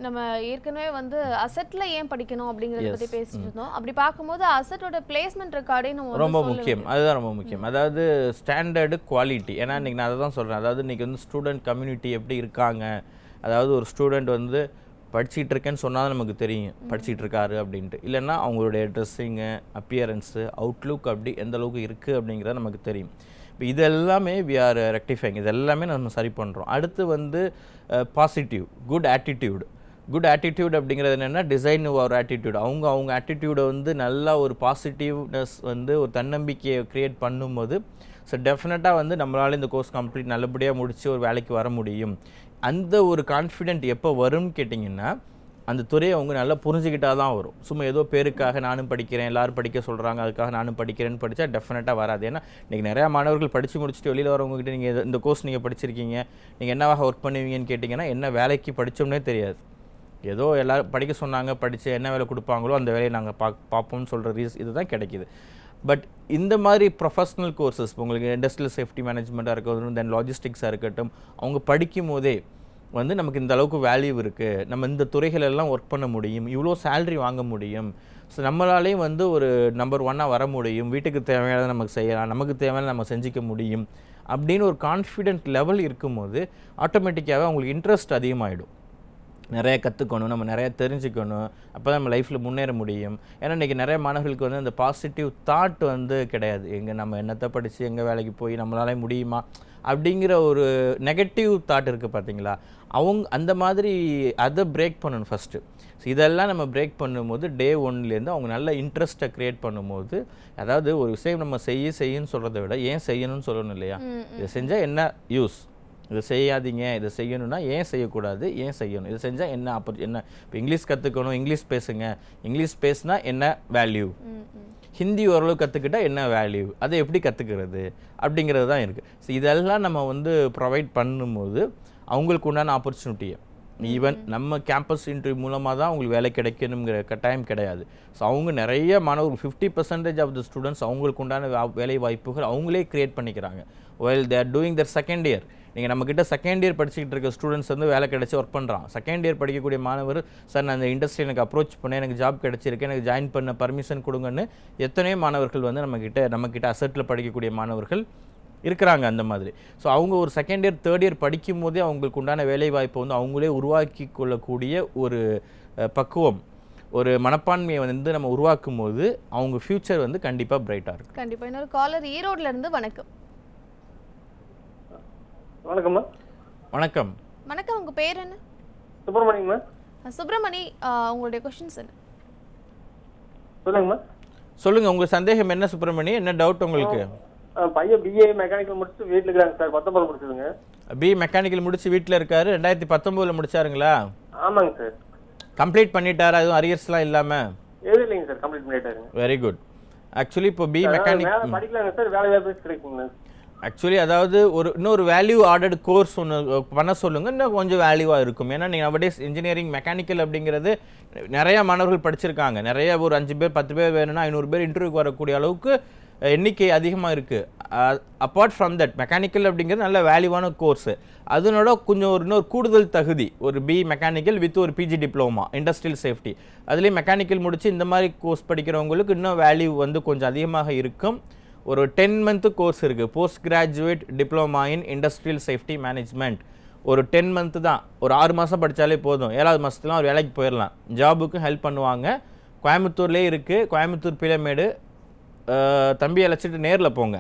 நம்ம ஏற்கனவே வந்து அசெட்ல ஏன் படிக்கணும் அப்படிங்கறத பத்தி பேசிட்டு இருந்தோம். அப்படி பார்க்கும்போது அசெட்டோட பிளேஸ்மென்ட் ரெக்கார்டே ரொம்ப முக்கியம். அதுதான் ரொம்ப முக்கியம். அதாவது ஸ்டாண்டர்டு குவாலிட்டி. ஏன்னா இன்னைக்கு நான் அதை தான் சொல்றேன். அதாவது இன்னைக்கு வந்து ஸ்டூடெண்ட் கம்யூனிட்டி எப்படி இருக்காங்க, அதாவது ஒரு ஸ்டூடெண்ட் வந்து படிச்சுட்டு இருக்கேன்னு சொன்னால் நமக்கு தெரியும் படிச்சுட்டு இருக்காரு அப்படின்ட்டு. இல்லைன்னா அவங்களுடைய ட்ரெஸ்ஸிங்கு, அப்பியரன்ஸு, அவுட்லுக் அப்படி எந்த அளவுக்கு இருக்குது அப்படிங்கிறது நமக்கு தெரியும். இப்போ இதெல்லாமே வி ஆர் ரெக்டிஃபைங், இதெல்லாமே நம்ம சரி பண்ணுறோம். அடுத்து வந்து பாசிட்டிவ், குட் ஆட்டிடியூட் அப்படிங்கிறது என்னென்னா டிசைன் ஒரு ஆட்டிடியூட். அவங்க ஆட்டிடியூடை வந்து நல்லா ஒரு பாசிட்டிவ்னஸ் வந்து ஒரு தன்னம்பிக்கையை க்ரியேட் பண்ணும்போது ஸோ டெஃபினட்டாக வந்து நம்மளால் இந்த கோர்ஸ் கம்ப்ளீட் நல்லபடியாக முடித்து ஒரு வேலைக்கு வர முடியும். அந்த ஒரு கான்ஃபிடென்ட் எப்போ வரும்னு கேட்டிங்கன்னா அந்த துறையை அவங்க நல்லா புரிஞ்சுக்கிட்டால் தான் வரும். சும்மா ஏதோ பேருக்காக நானும் படிக்கிறேன், எல்லோரும் படிக்க சொல்கிறாங்க அதுக்காக நானும் படிக்கிறேன்னு படித்தா டெஃபினட்டாக வராது. ஏன்னா இன்றைக்கி நிறையா மாணவர்கள் படித்து முடிச்சுட்டு வெளியில் வரவங்ககிட்ட நீங்கள் இந்த கோர்ஸ் நீங்கள் படிச்சிருக்கீங்க, நீங்கள் என்னவாக ஒர்க் பண்ணுவீங்கன்னு கேட்டிங்கன்னா என்ன வேலைக்கு படித்தோம்னே தெரியாது. ஏதோ எல்லோரும் படிக்க சொன்னாங்க, படித்து என்ன வேலை கொடுப்பாங்களோ அந்த வேலையை நாங்கள் பார்ப்போம்னு சொல்கிற இதுதான் கிடைக்கிது. பட் இந்த மாதிரி ப்ரொஃபஷ்னல் கோர்சஸ் உங்களுக்கு இண்டஸ்ட்ரியல் சேஃப்டி மேனேஜ்மெண்ட்டாக இருக்கட்டும், தென் லாஜிஸ்டிக்ஸாக இருக்கட்டும், அவங்க படிக்கும் போதே வந்து நமக்கு இந்த அளவுக்கு வேல்யூ இருக்குது, நம்ம இந்த துறைகளெல்லாம் ஒர்க் பண்ண முடியும், இவ்வளோ சேலரி வாங்க முடியும், ஸோ நம்மளாலேயும் வந்து ஒரு நம்பர் 1 வர முடியும், வீட்டுக்கு தேவையானதை நமக்கு செய்யலாம், நமக்கு தேவையான நம்ம செஞ்சுக்க முடியும் அப்படின்னு ஒரு கான்ஃபிடென்ட் லெவல் இருக்கும்போது ஆட்டோமேட்டிக்காகவே அவங்களுக்கு இன்ட்ரெஸ்ட் அதிகமாகிடும். நிறைய கற்றுக்கணும், நம்ம நிறைய தெரிஞ்சுக்கணும், அப்போ தான் நம்ம லைஃப்பில் முன்னேற முடியும். ஏன்னா இன்றைக்கி நிறைய மாணவர்களுக்கு வந்து அந்த பாசிட்டிவ் தாட் வந்து கிடையாது. நம்ம என்னத்தை படித்து எங்கே வேலைக்கு போய் நம்மளாலே முடியுமா அப்படிங்கிற ஒரு நெகட்டிவ் தாட் இருக்குது பார்த்தீங்களா, அவங்க அந்த மாதிரி அதை பிரேக் பண்ணணும் ஃபஸ்ட்டு. ஸோ இதெல்லாம் நம்ம பிரேக் பண்ணும்போது டே 1லேருந்து அவங்க நல்ல இன்ட்ரெஸ்ட்டை க்ரியேட் பண்ணும்போது, அதாவது ஒரு விஷயம் நம்ம செய்யுன்னு சொல்கிறத விட ஏன் செய்யணும்னு சொல்லணும் இல்லையா, இதை செஞ்சால் என்ன யூஸ், இதை செய்யாதீங்க, இதை செய்யணும்னா ஏன் செய்யக்கூடாது, ஏன் செய்யணும், இதை செஞ்சால் என்ன என்ன இப்போ இங்கிலீஷ் கற்றுக்கணும், இங்கிலீஷ் பேசுங்க, இங்கிலீஷ் பேசுனா என்ன வேல்யூ, ஹிந்தி ஓரளவு கற்றுக்கிட்டா என்ன வேல்யூ, அதை எப்படி கற்றுக்கிறது அப்படிங்கிறது தான் இருக்குது. ஸோ இதெல்லாம் நம்ம வந்து ப்ரொவைட் பண்ணும்போது அவங்களுக்கு உண்டான ஆப்பர்ச்சுனிட்டியை ஈவன் நம்ம கேம்பஸ் இன்டர்வியூ மூலமாக தான் அவங்களுக்கு வேலை கிடைக்கணுங்கிற கட்டாயம் கிடையாது. ஸோ அவங்க நிறைய மாணவர்கள் 50% ஆஃப் த ஸ்டூடெண்ட்ஸ் அவங்களுக்கு உண்டான வேலை வாய்ப்புகள் அவங்களே க்ரியேட் பண்ணிக்கிறாங்க. while they are doing their second year. நீங்கள் நம்மக்கிட்ட செகண்ட் இயர் படிச்சுக்கிட்டு இருக்க ஸ்டூடெண்ட்ஸ் வந்து வேலை கிடச்சி ஒர்க் பண்ணுறான். செகண்ட் இயர் படிக்கக்கூடிய மாணவர் சார் நான் அந்த இண்டஸ்ட்ரி எனக்கு அப்ரோச் பண்ணேன், எனக்கு ஜாப் கிடச்சிருக்கு, எனக்கு ஜாயின் பண்ண பர்மிஷன் கொடுங்கன்னு எத்தனையோ மாணவர்கள் வந்து நம்மக்கிட்ட அசெட்டில் படிக்கக்கூடிய மாணவர்கள் இருக்கிறாங்க அந்த மாதிரி. ஸோ அவங்க ஒரு செகண்ட் இயர் தேர்ட் இயர் படிக்கும் போதே அவங்களுக்கு உண்டான வேலை வாய்ப்பை வந்து அவங்களே உருவாக்கி கொள்ளக்கூடிய ஒரு பக்குவம், ஒரு மனப்பான்மையை வந்து நம்ம உருவாக்கும் போது அவங்க ஃபியூச்சர் வந்து கண்டிப்பாக பிரைட்டாக இருக்கும். கண்டிப்பாக. இன்னொரு காலர் ஈரோட்ல இருந்து. வணக்கம். வணக்கம்மா. வணக்கம். வணக்கம், உங்க பேர் என்ன? சுப்பிரமணியம்மா. சுப்பிரமணி, உங்களுடைய क्वेश्चंस என்ன? சொல்லுங்கம்மா. சொல்லுங்க, உங்க சந்தேகம் என்ன சுப்பிரமணி, என்ன டவுட் உங்களுக்கு? பையன் பிஏ மெக்கானிக்கல் முடிச்சு வீட்ல இருக்காங்க சார். 19 முடிச்சதுங்க. பி மெக்கானிக்கல் முடிச்சு வீட்ல இருக்காரு. 2019ல முடிச்சாருங்களா? ஆமாங்க சார். கம்ப்ளீட் பண்ணிட்டாரா? அதுவும் அரியர்ஸ்லாம் இல்லாம? எதுவும் இல்லைங்க சார், கம்ப்ளீட் பண்ணிட்டாருங்க. Very good. ஆக்சுவலி இப்போ பி மெக்கானிக் படிக்கலாங்க சார், வேலை வாய்ப்பு கிடைக்குங்க. ஆக்சுவலி அதாவது இன்னொரு வேல்யூ ஆர்டர்டு கோர்ஸ் ஒன்று பண்ண சொல்லுங்கள், இன்னும் கொஞ்சம் வேல்யூவாக இருக்கும். ஏன்னா நீங்கள் நவடேஸ் இன்ஜினியரிங் மெக்கானிக்கல் அப்படிங்கிறது நிறையா மாணவர்கள் படிச்சிருக்காங்க. நிறைய ஒரு 5 பேர் 10 பேர் வேணும்னா 500 பேர் இன்டர்வியூக்கு வரக்கூடிய அளவுக்கு எண்ணிக்கை அதிகமாக இருக்குது. அப்பார்ட் ஃப்ரம் தட் மெக்கானிக்கல் அப்படிங்கிறது நல்ல வேல்யூவான கோர்ஸு. அதனோட கொஞ்சம் இன்னொரு கூடுதல் தகுதி ஒரு பி மெக்கானிக்கல் வித் ஒரு பிஜி டிப்ளமா இண்டஸ்ட்ரியல் சேஃப்டி, அதுலேயும் மெக்கானிக்கல் முடித்து இந்த மாதிரி கோர்ஸ் படிக்கிறவங்களுக்கு இன்னும் வேல்யூ வந்து கொஞ்சம் அதிகமாக இருக்கும். ஒரு 10 மந்த்து கோர்ஸ் இருக்குது, post graduate diploma in industrial safety management. ஒரு 10 மந்த்து தான், ஒரு 6 மாதம் படித்தாலே போதும். 7வது மாதத்துலாம் ஒரு வேலைக்கு போயிடலாம். ஜாபுக்கும் ஹெல்ப் பண்ணுவாங்க. கோயம்புத்தூர்லேயே இருக்குது, கோயம்புத்தூர் பீளமேடு. தம்பி அழைச்சிட்டு நேரில் போங்க.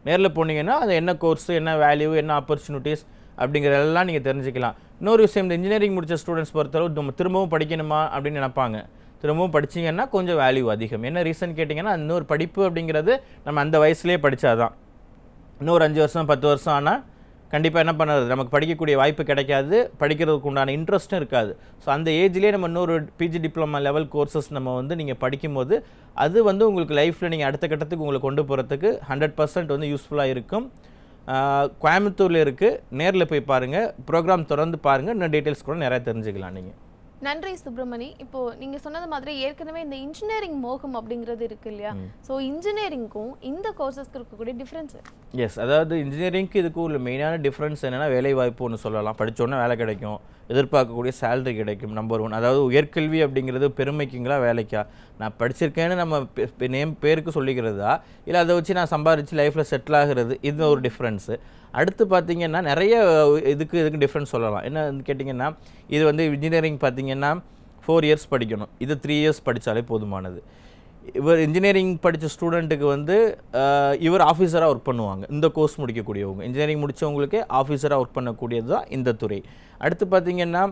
நேரில் போனீங்கன்னா அது என்ன கோர்ஸு, என்ன வேல்யூ, என்ன ஆப்பர்ச்சுனிட்டிஸ் அப்படிங்கிறதெல்லாம் நீங்கள் தெரிஞ்சுக்கலாம். இன்னொரு விஷயம், இந்த இன்ஜினியரிங் முடித்த ஸ்டூடெண்ட்ஸ் பொறுத்தளவு நம்ம திரும்பவும் படிக்கணுமா அப்படின்னு நினைப்பாங்க. திரும்பவும் படிச்சிங்கன்னா கொஞ்சம் வேல்யூ அதிகம். என்ன ரீசன் கேட்டிங்கன்னா, இன்னொரு படிப்பு அப்படிங்கிறது நம்ம அந்த வயசுலேயே படித்தாதான். இன்னொரு 5 வருஷம் 10 வருஷம் ஆனால் கண்டிப்பாக என்ன பண்ணுறது, நமக்கு படிக்கக்கூடிய வாய்ப்பு கிடைக்காது, படிக்கிறதுக்கு உண்டான இன்ட்ரெஸ்ட்டும் இருக்காது. ஸோ அந்த ஏஜ்லேயே நம்ம இன்னொரு பிஜி டிப்ளமா லெவல் கோர்சஸ் நம்ம வந்து நீங்கள் படிக்கும்போது அது வந்து உங்களுக்கு லைஃப்பில் நீங்கள் அடுத்த கட்டத்துக்கு உங்களை கொண்டு போகிறதுக்கு 100% வந்து யூஸ்ஃபுல்லாக இருக்கும். கோயம்புத்தூரில் இருக்குது, நேரில் போய் பாருங்கள், ப்ரோக்ராம் தொடர்ந்து பாருங்கள், இன்னும் டீட்டெயில்ஸ் கூட நிறையா தெரிஞ்சுக்கலாம் நீங்கள். நன்றி சுப்பிரமணி. இப்போ நீங்க சொன்னது மாதிரி ஏற்கனவே இந்த இன்ஜினியரிங் மோகம் அப்படிங்கிறது இருக்கு இல்லையா? ஸோ இன்ஜினியரிங்க்கும் இந்த கோர்சஸ்க்கு இருக்கக்கூடிய டிஃப்ரென்ஸ்? எஸ், அதாவது இன்ஜினியரிங்க்கு இதுக்கு உள்ள மெயினான டிஃப்ரென்ஸ் என்னென்னா வேலை வாய்ப்பு ஒன்று சொல்லலாம். படித்தோன்னா வேலை கிடைக்கும், எதிர்பார்க்கக்கூடிய சேலரி கிடைக்கும். நம்பர் 1. அதாவது உயர்கல்வி அப்படிங்கிறது பெருமைக்குங்களா வேலைக்கா? நான் படிச்சிருக்கேன்னு நம்ம பேருக்கு சொல்லிக்கிறதா, இல்லை அதை வச்சு நான் சம்பாரித்து லைஃப்பில் செட்டில் ஆகிறது, இது ஒரு டிஃப்ரென்ஸு. அடுத்து பார்த்திங்கன்னா நிறைய இதுக்கு டிஃப்ரென்ஸ் சொல்லலாம். என்னன்னு கேட்டிங்கன்னா, இது வந்து இன்ஜினியரிங் பார்த்திங்கன்னா 4 இயர்ஸ் படிக்கணும், இது 3 இயர்ஸ் படித்தாலே போதுமானது. இவர் இன்ஜினியரிங் படித்த ஸ்டூடெண்ட்டுக்கு வந்து இவர் ஆஃபீஸராக ஒர்க் பண்ணுவாங்க. இந்த கோர்ஸ் முடிக்கக்கூடியவங்க இன்ஜினியரிங் முடித்தவங்களுக்கே ஆஃபீஸராக ஒர்க் பண்ணக்கூடியது தான் இந்த துறை. அடுத்து பார்த்திங்கன்னா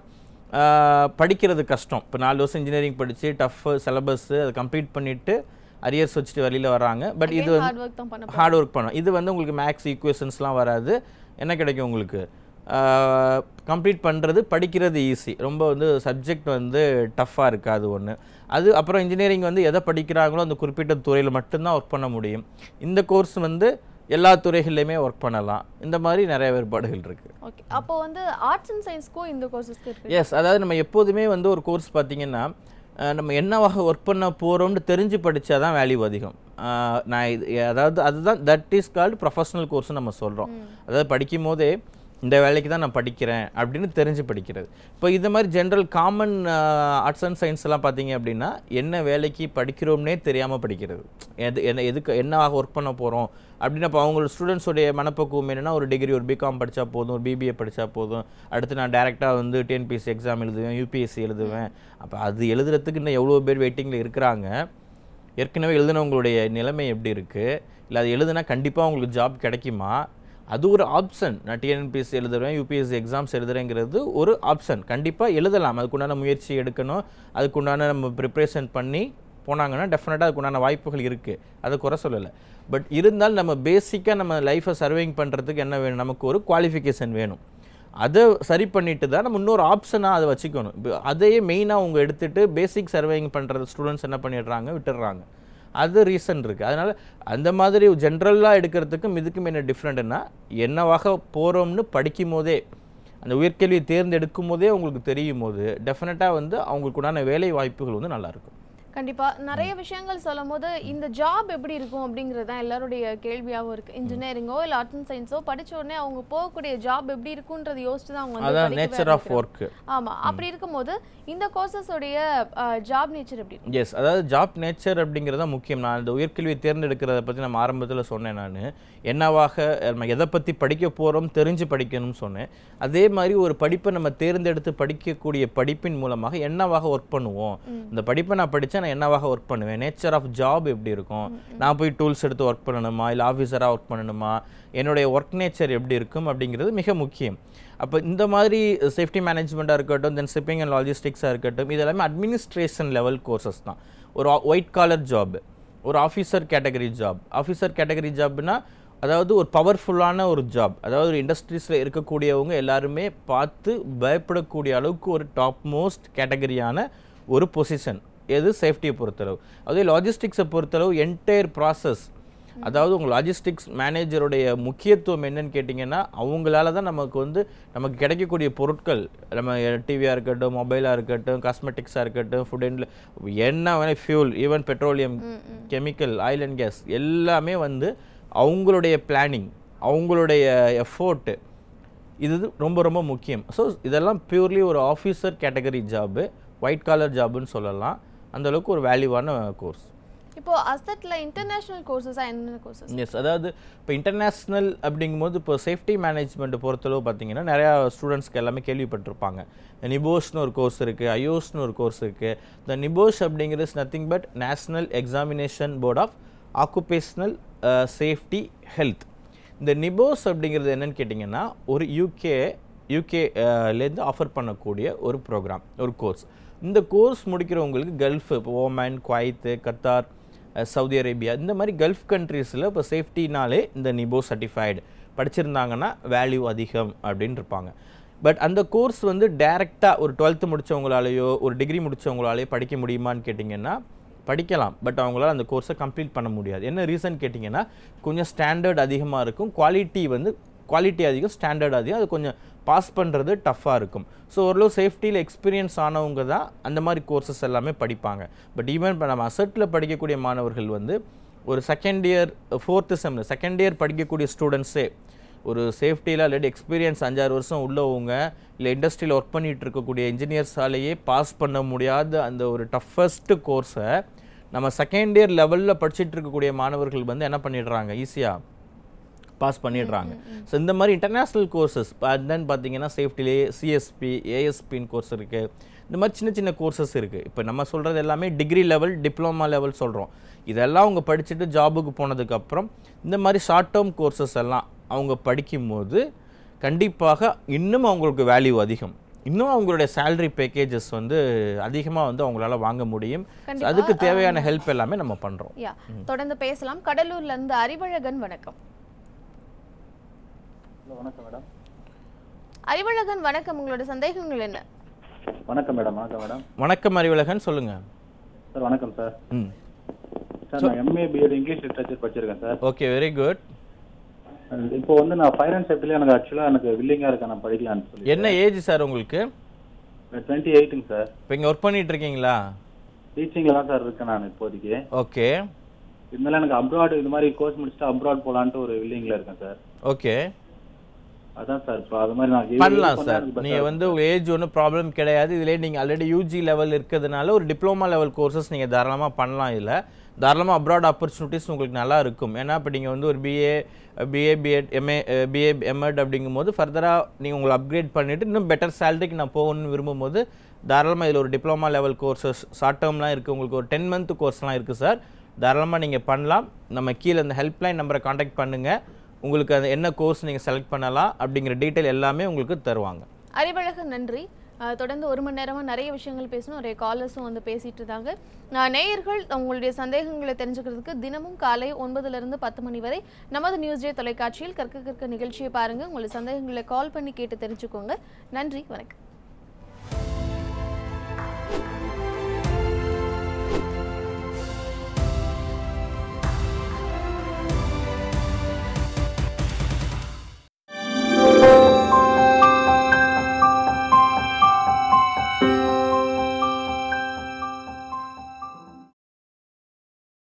படிக்கிறது கஷ்டம். இப்போ 4 வருஷம் இன்ஜினியரிங் படித்து டஃப் சிலபஸ்ஸு அதை கம்ப்ளீட் பண்ணிவிட்டு அரியர்ஸ் வச்சுட்டு வெளியில் வராங்க. பட் இது வந்து ஹார்ட் ஒர்க் பண்ணும். இது வந்து உங்களுக்கு மேக்ஸ் ஈக்குவேஷன்ஸ்லாம் வராது. என்ன கிடைக்கும் உங்களுக்கு, கம்ப்ளீட் பண்ணுறது, படிக்கிறது ஈஸி. ரொம்ப வந்து சப்ஜெக்ட் வந்து டஃப்பாக இருக்காது ஒன்று. அது அப்புறம் இன்ஜினியரிங் வந்து எதை படிக்கிறாங்களோ அந்த குறிப்பிட்ட துறையில் மட்டும்தான் ஒர்க் பண்ண முடியும். இந்த கோர்ஸ் வந்து எல்லா துறைகள்லையுமே ஒர்க் பண்ணலாம். இந்த மாதிரி நிறைய வேறுபாடுகள் இருக்குது. ஓகே, அப்போ வந்து ஆர்ட்ஸ் அண்ட் சயின்ஸ்க்கும் இந்த கோர்ஸஸ்க்கு இருக்குது? எஸ், அதாவது நம்ம எப்போதுமே வந்து ஒரு கோர்ஸ் பார்த்திங்கன்னா நம்ம என்னவாக ஒர்க் பண்ண போகிறோம்னு தெரிஞ்சு படித்தா தான் வேல்யூ அதிகம். நான் அதாவது அதுதான் தட் இஸ் கால்டு ப்ரொஃபஷனல் கோர்ஸ்னு நம்ம சொல்கிறோம். அதாவது படிக்கும் போதே இந்த வேலைக்கு தான் நான் படிக்கிறேன் அப்படின்னு தெரிஞ்சு படிக்கிறது. இப்போ இது மாதிரி general common arts and science எல்லாம் பார்த்தீங்க அப்படின்னா என்ன வேலைக்கு படிக்கிறோம்னே தெரியாமல் படிக்கிறது. எதுக்கு என்னவாக ஒர்க் பண்ண போகிறோம் அப்படின்னு அப்போ அவங்களோட ஸ்டூடெண்ட்ஸோடைய மனப்பக்குவம் என்னென்னா, ஒரு டிகிரி ஒரு பிகாம் படித்தா போதும், ஒரு பிபிஏ படித்தா போதும், அடுத்து நான் டேரெக்டாக வந்து டிஎன்பிஎஸ்சி எக்ஸாம் எழுதுவேன், யூபிஎஸ்சி எழுதுவேன். அப்போ அது எழுதுறதுக்கு இன்னும் எவ்வளோ பேர் வெயிட்டிங்கில் இருக்கிறாங்க. ஏற்கனவே எழுதுனவங்களுடைய நிலைமை எப்படி இருக்குது, இல்லை அது எழுதுனா கண்டிப்பாக அவங்களுக்கு ஜாப் கிடைக்குமா, அது ஒரு ஆப்ஷன். நான் டிஎன்பிஎஸ்சி எழுதுறேன், யூபிஎஸ்சி எக்ஸாம்ஸ் எழுதுறேங்கிறது ஒரு ஆப்ஷன். கண்டிப்பாக எழுதலாம், அதுக்குண்டான முயற்சி எடுக்கணும், அதுக்குண்டான நம்ம ப்ரிப்ரேஷன் பண்ணி போனாங்கன்னா டெஃபினட்டாக அதுக்குண்டான வாய்ப்புகள் இருக்குது, அதை குறை சொல்லலை. பட் இருந்தாலும் நம்ம பேசிக்காக நம்ம லைஃப்பை சர்வைங் பண்ணுறதுக்கு என்ன வேணும், நமக்கு ஒரு குவாலிஃபிகேஷன் வேணும். அதை சரி பண்ணிட்டு தான் நம்ம இன்னொரு ஆப்ஷனாக அதை வச்சுக்கணும். இப்போ அதையே மெயினாக அவங்க எடுத்துகிட்டு பேசிக் சர்வைங் பண்ணுறது ஸ்டூடெண்ட்ஸ் என்ன பண்ணிடுறாங்க, விட்டுடுறாங்க. அது ரீசன் இருக்குது. அதனால் அந்த மாதிரி ஜென்ரலாக எடுக்கிறதுக்கும் இதுக்கும் என்ன டிஃப்ரெண்ட்னா, என்னவாக போகிறோம்னு படிக்கும் போதே அந்த உயர்கல்வியை தேர்ந்தெடுக்கும் போதே உங்களுக்கு தெரியும் போது டெஃபினட்டாக வந்து அவங்களுக்கு உண்டான வேலை வாய்ப்புகள் வந்து நல்லாயிருக்கும். கண்டிப்பாக நிறைய விஷயங்கள் சொல்லும் போது இந்த ஜாப் எப்படி இருக்கும் அப்படிங்கிறது தான் எல்லாருடைய கேள்வியாகவும் இருக்குது. இன்ஜினியரிங்கோ இல்லை ஆர்ட்ஸ் அண்ட் சயின்ஸோ படித்த உடனே அவங்க போகக்கூடிய ஜாப் எப்படி இருக்குன்றது யோசிச்சு தான் அவங்க அதான் நேச்சர் ஆஃப் ஒர்க். ஆமாம், அப்படி இருக்கும்போது இந்த கோர்சஸோடைய ஜாப் நேச்சர் எப்படி? எஸ், அதாவது ஜாப் நேச்சர் அப்படிங்கிறது தான் முக்கியம். நான் இந்த உயர்கல்வியை தேர்ந்தெடுக்கிறத பற்றி நம்ம ஆரம்பத்தில் சொன்னேன். நான் என்னவாக நம்ம எதை பற்றி படிக்க போகிறோம் தெரிஞ்சு படிக்கணும்னு சொன்னேன். அதே மாதிரி ஒரு படிப்பை நம்ம தேர்ந்தெடுத்து படிக்கக்கூடிய படிப்பின் மூலமாக என்னவாக ஒர்க் பண்ணுவோம், இந்த படிப்பை நான் படித்தா நான் என்னவாக ஒர்க் பண்ணுவேன், நேச்சர் ஆஃப் ஜாப் எப்படி இருக்கும், நான் போய் டூல்ஸ் எடுத்து ஒர்க் பண்ணணுமா, இல்லை ஆஃபீஸராக ஒர்க் பண்ணணுமா, என்னுடைய ஒர்க் நேச்சர் எப்படி இருக்கும் அப்படிங்கிறது மிக முக்கியம். அப்போ இந்த மாதிரி சேஃப்டி மேனேஜ்மெண்ட்டாக இருக்கட்டும், தென் ஷிப்பிங் அண்ட் லாஜிஸ்டிக்ஸாக இருக்கட்டும், இது எல்லாமே அட்மினிஸ்ட்ரேஷன் லெவல் கோர்சஸ் தான். ஒரு ஒயிட் காலர் ஜாப், ஒரு officer category job. Officer category Jaffna அதாவது ஒரு பவர்ஃபுல்லான ஒரு ஜாப். அதாவது ஒரு இண்டஸ்ட்ரீஸில் இருக்கக்கூடியவங்க எல்லாருமே பார்த்து பயப்படக்கூடிய அளவுக்கு ஒரு டாப் மோஸ்ட் கேட்டகரியான ஒரு பொசிஷன். எது சேஃப்டியை பொறுத்தளவு. அதே லாஜிஸ்டிக்ஸை பொறுத்தளவு என்டையர் ப்ராசஸ் அதாவது உங்கள் லாஜிஸ்டிக்ஸ் மேனேஜருடைய முக்கியத்துவம் என்னன்னு கேட்டிங்கன்னா அவங்களால தான் நமக்கு கிடைக்கக்கூடிய பொருட்கள் நம்ம டிவியாக இருக்கட்டும், மொபைலாக இருக்கட்டும், காஸ்மெட்டிக்ஸாக இருக்கட்டும், ஃபுட் அண்ட் என்ன வேணால் fuel, even petroleum, chemical, oil and gas எல்லாமே அவங்களுடைய பிளானிங், அவங்களுடைய எஃபோர்ட்டு, இது ரொம்ப ரொம்ப முக்கியம். ஸோ இதெல்லாம் பியூர்லி ஒரு officer category job, white collar ஜாபுன்னு சொல்லலாம். அந்தளவுக்கு ஒரு வேல்யூவான கோர்ஸ். இப்போ அசெட்ல இன்டர்நேஷனல் கோர்சஸா என்னென்ன கோர்சஸ்? எஸ், அதாவது இப்போ இன்டர்நேஷ்னல் அப்படிங்கும்போது இப்போ சேஃப்டி மேனேஜ்மெண்ட் பொறுத்தளவு பார்த்தீங்கன்னா நிறையா ஸ்டூடெண்ட்ஸ்க்கு எல்லாமே கேள்விப்பட்டிருப்பாங்க. நிபோஷ்னு ஒரு கோர்ஸ் இருக்குது, ஐஓஸ்னு ஒரு கோர்ஸ் இருக்குது. இந்த நிபோஷ் அப்படிங்கிறது is nothing but national examination board of occupational safety health. இந்த நிபோஷ் அப்படிங்கிறது என்னன்னு கேட்டிங்கன்னா ஒரு யூகேலேருந்து ஆஃபர் பண்ணக்கூடிய ஒரு ப்ரோக்ராம், ஒரு கோர்ஸ். இந்த கோர்ஸ் முடிக்கிறவங்களுக்கு கல்ஃப், இப்போ Oman, Kuwait, Qatar, Saudi Arabia, இந்த மாதிரி கல்ஃப் கண்ட்ரீஸில் இப்போ சேஃப்டினாலே இந்த நிபோ சர்டிஃபைடு படிச்சிருந்தாங்கன்னா வேல்யூ அதிகம் அப்படின்னு இருப்பாங்க. பட் அந்த கோர்ஸ் டைரெக்டாக ஒரு 12th முடித்தவங்களாலேயோ ஒரு டிகிரி முடித்தவங்களாலேயோ படிக்க முடியுமான்னு கேட்டிங்கன்னா படிக்கலாம். பட் அவங்களால அந்த கோர்ஸை கம்ப்ளீட் பண்ண முடியாது. என்ன ரீசன் கேட்டிங்கன்னா கொஞ்சம் ஸ்டாண்டர்ட் அதிகமாக இருக்கும், குவாலிட்டி அதிகம், ஸ்டாண்டர்ட் அதிகம், அது கொஞ்சம் பாஸ் பண்ணுறது டஃப்பாக இருக்கும். ஸோ ஓரளவு சேஃப்டியில் எக்ஸ்பீரியன்ஸ் ஆனவங்க தான் அந்த மாதிரி கோர்சஸ் எல்லாமே படிப்பாங்க. பட் ஈவன் இப்போ நம்ம அசெட்டில் படிக்கக்கூடிய மாணவர்கள் ஒரு செகண்ட் இயர் 4th செம்மில் செகண்ட் இயர் படிக்கக்கூடிய ஸ்டூடெண்ட்ஸே ஒரு சேஃப்டியில் ஆல்ரெடி எக்ஸ்பீரியன்ஸ் 5-6 வருஷம் உள்ளவங்க, இல்லை இண்டஸ்ட்ரியில் ஒர்க் பண்ணிகிட்டு இருக்கக்கூடிய இன்ஜினியர்ஸாலேயே பாஸ் பண்ண முடியாத அந்த ஒரு டஃபஸ்ட்டு கோர்ஸை நம்ம செகண்ட் இயர் லெவலில் படிச்சுட்டு இருக்கக்கூடிய மாணவர்கள் என்ன பண்ணிடுறாங்க, ஈஸியாக பாஸ் பண்ணிடுறாங்க. ஸோ இந்த மாதிரி இன்டர்நேஷ்னல் கோர்சஸ் தென் பார்த்தீங்கன்னா சேஃப்டிலே சிஎஸ்பி, ஏஎஸ்பின்னு கோர்ஸ் இருக்குது. இந்த மாதிரி சின்ன சின்ன கோர்சஸ் இருக்குது. இப்போ நம்ம சொல்கிறது எல்லாமே டிகிரி லெவல், டிப்ளமா லெவல் சொல்கிறோம். இதெல்லாம் அவங்க படிச்சுட்டு ஜாபுக்கு போனதுக்கப்புறம் இந்த மாதிரி ஷார்ட் டேர்ம் கோர்சஸ் எல்லாம் அவங்க படிக்கும்போது கண்டிப்பாக இன்னும் அவங்களுக்கு வேல்யூ அதிகம், இன்னும் அவங்களுடைய சேலரி பேக்கேஜஸ் அதிகமாக அவங்களால வாங்க முடியும். அதுக்கு தேவையான ஹெல்ப் எல்லாமே நம்ம பண்ணுறோம். தொடர்ந்து பேசலாம். கடலூர்லேருந்து அறிவழகன், வணக்கம். வணக்கம் மேடம். அறிவழகன் வணக்கம், உங்களோட சந்தேகங்கள் என்ன? வணக்கம் மேடம். வணக்கம் மேடம். வணக்கம் அறிவழகன், சொல்லுங்க சார். வணக்கம் சார். சார் நான் எம்ஏ பிஎட் இங்கிலீஷ் லிட்டரேச்சர் படிச்சிருக்கேன் சார். Okay, very good. இப்போ நான் ஃபயர் அண்ட் சேஃப்டில எனக்கு வில்லிங்கா இருக்கேன், நான் படிக்கலாம்னு சொல்லி. என்ன ஏஜ் சார் உங்களுக்கு? 28ங்க சார். இப்போ இங்கே ஒர்க் பண்ணிட்டு இருக்கீங்களா? டீச்சிங்ல தான் சார் இருக்கேன் நான் இப்போதைக்கு. ஓகே. இருந்தாலும் எனக்கு அப்ராட் இது மாதிரி கோர்ஸ் முடிச்சுட்டு அப்ராட் போலான்ட்டு ஒரு வில்லிங்ல இருக்கேன் சார். ஓகே, அதான் சார். இப்போ அது மாதிரி நான் பண்ணலாம் சார். நீங்கள் ஏஜ் ஒன்றும் ப்ராப்ளம் கிடையாது. இதிலே நீங்கள் ஆல்ரெடி யூஜி லெவல் இருக்கிறதுனால ஒரு டிப்ளமா லெவல் கோர்சஸ் நீங்கள் தாராளமாக பண்ணலாம். இல்லை தாராளமாக அப்ராட் ஆப்பர்ச்சுனிட்டிஸ் உங்களுக்கு நல்லா இருக்கும். ஏன்னா இப்போ நீங்கள் ஒரு பிஎட், எம்எட் அப்படிங்கும்போது ஃபர்தராக நீங்கள் உங்களை அப்கிரேட் பண்ணிவிட்டு இன்னும் பெட்டர் சேலரிக்கு நான் போகணும்னு விரும்பும்போது தாராளமாக இதில் ஒரு டிப்ளமா லெவல் கோர்சஸ் ஷார்ட் டேர்ம்லாம் இருக்குது. உங்களுக்கு ஒரு 10 month கோர்ஸ்லாம் இருக்குது சார். தாராளமாக நீங்கள் பண்ணலாம். நம்ம கீழே அந்த ஹெல்ப்லைன் நம்பரை காண்டாக்ட் பண்ணுங்கள். உங்களுக்கு அது என்ன கோர்ஸ் நீங்கள் செலக்ட் பண்ணலாம் அப்படிங்கிற டீட்டெயில் எல்லாமே உங்களுக்கு தருவாங்க. அறிவழகன், நன்றி. தொடர்ந்து 1 மணி நேரமாக நிறைய விஷயங்கள் பேசணும். நிறைய காலர்ஸும் பேசிட்டு இருந்தாங்க. நேயர்கள் உங்களுடைய சந்தேகங்களை தெரிஞ்சுக்கிறதுக்கு தினமும் காலை 9லிருந்து 10 மணி வரை நமது நியூஸ்டே தொலைக்காட்சியில் கற்க நிகழ்ச்சியை பாருங்கள். உங்களுடைய சந்தேகங்களை கால் பண்ணி கேட்டு தெரிஞ்சுக்கோங்க. நன்றி, வணக்கம்.